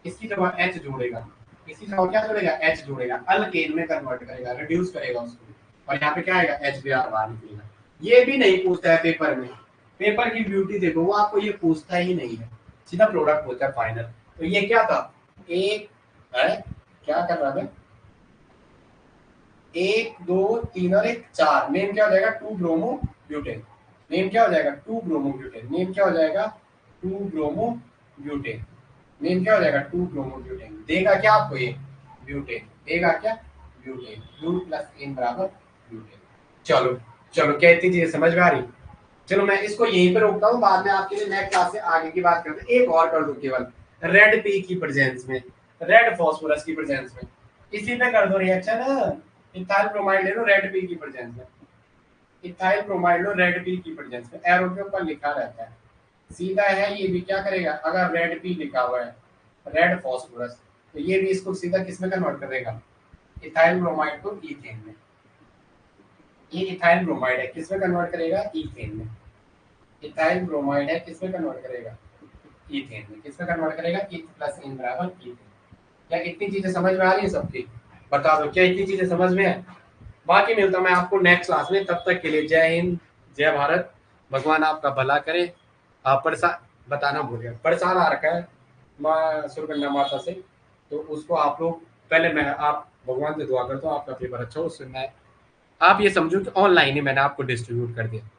इसकी जगह H जोड़ेगा, इसी जगह क्या जोड़ेगा, H जोड़ेगा, अल्केन में कन्वर्ट करेगा, रिड्यूस करेगा उसको, और यहाँ पे क्या आएगा, HBr बाहर निकलेगा। ये भी नहीं पूछता है पेपर में। पेपर की ब्यूटी देखो, वो आपको ये पूछता ही नहीं है, सीधा प्रोडक्ट पूछता है फाइनल। तो ये क्या था, एक है, क्या कर रहा था, 1 2 3 और 1 4, नेम क्या हो जाएगा, 2 ब्रोमो ब्यूटेन, नेम क्या हो जाएगा, 2 ब्रोमो ब्यूटेन, नेम क्या हो जाएगा, 2 ब्रोमो ब्यूटेन, नेम क्या हो जाएगा, 2 ब्रोमो ब्यूटेन। देगा क्या आपको, ये ब्यूटेन देगा, क्या ब्यूटेन, ब्यू प्लस इन बराबर ब्यूटेन। चलो चलो, क्या इतनी चीजें समझ में आ रही? चलो मैं इसको यहीं पे रोकता हूँ, बाद में आपके लिए नेक्स्ट क्लास से आगे की बात करते हैं। एक और कर दो केवल, रेड पी की प्रेजेंस में, रेड फास्फोरस की प्रेजेंस में, इसी पे कर दो रिएक्शन। इथाइल ब्रोमाइड ले लो रेड पी की प्रेजेंस में, इथाइल ब्रोमाइड लो रेड पी की प्रेजेंस में, एरो के ऊपर लिखा रहता है, सीधा है। ये भी क्या करेगा, अगर रेड पी लिखा हुआ है, रेड फास्फोरस, तो ये भी इसको सीधा किसमें कन्वर्ट करेगा, इथाइल ब्रोमाइड को ईथेन में। ये इथाइल ब्रोमाइड है, किसमें कन्वर्ट करेगा, ईथेन में। इथाइल ब्रोमाइड है, किसमें कन्वर्ट करेगा, ईथेन में। किसमें कन्वर्ट करेगा, ईथ प्लस इन बराबर ईथेन। क्या इतनी चीजें समझ में आ रही है सबकी? बता दो क्या इतनी चीजें समझ में है? बाकी मिलता हूं मैं आपको नेक्स्ट क्लास में, तब तक के लिए जय हिंद, जय भारत, भगवान आपका भला करे। आप प्रसाद बताना भूल गया, प्रसाद आ रखा है माँ सुरकन्या माता से, तो उसको आप लोग पहले, मैं आप भगवान से दुआ करता हूँ आपका पेपर अच्छा हो, उससे मैं आप ये समझो कि ऑनलाइन ही मैंने आपको डिस्ट्रीब्यूट कर दिया।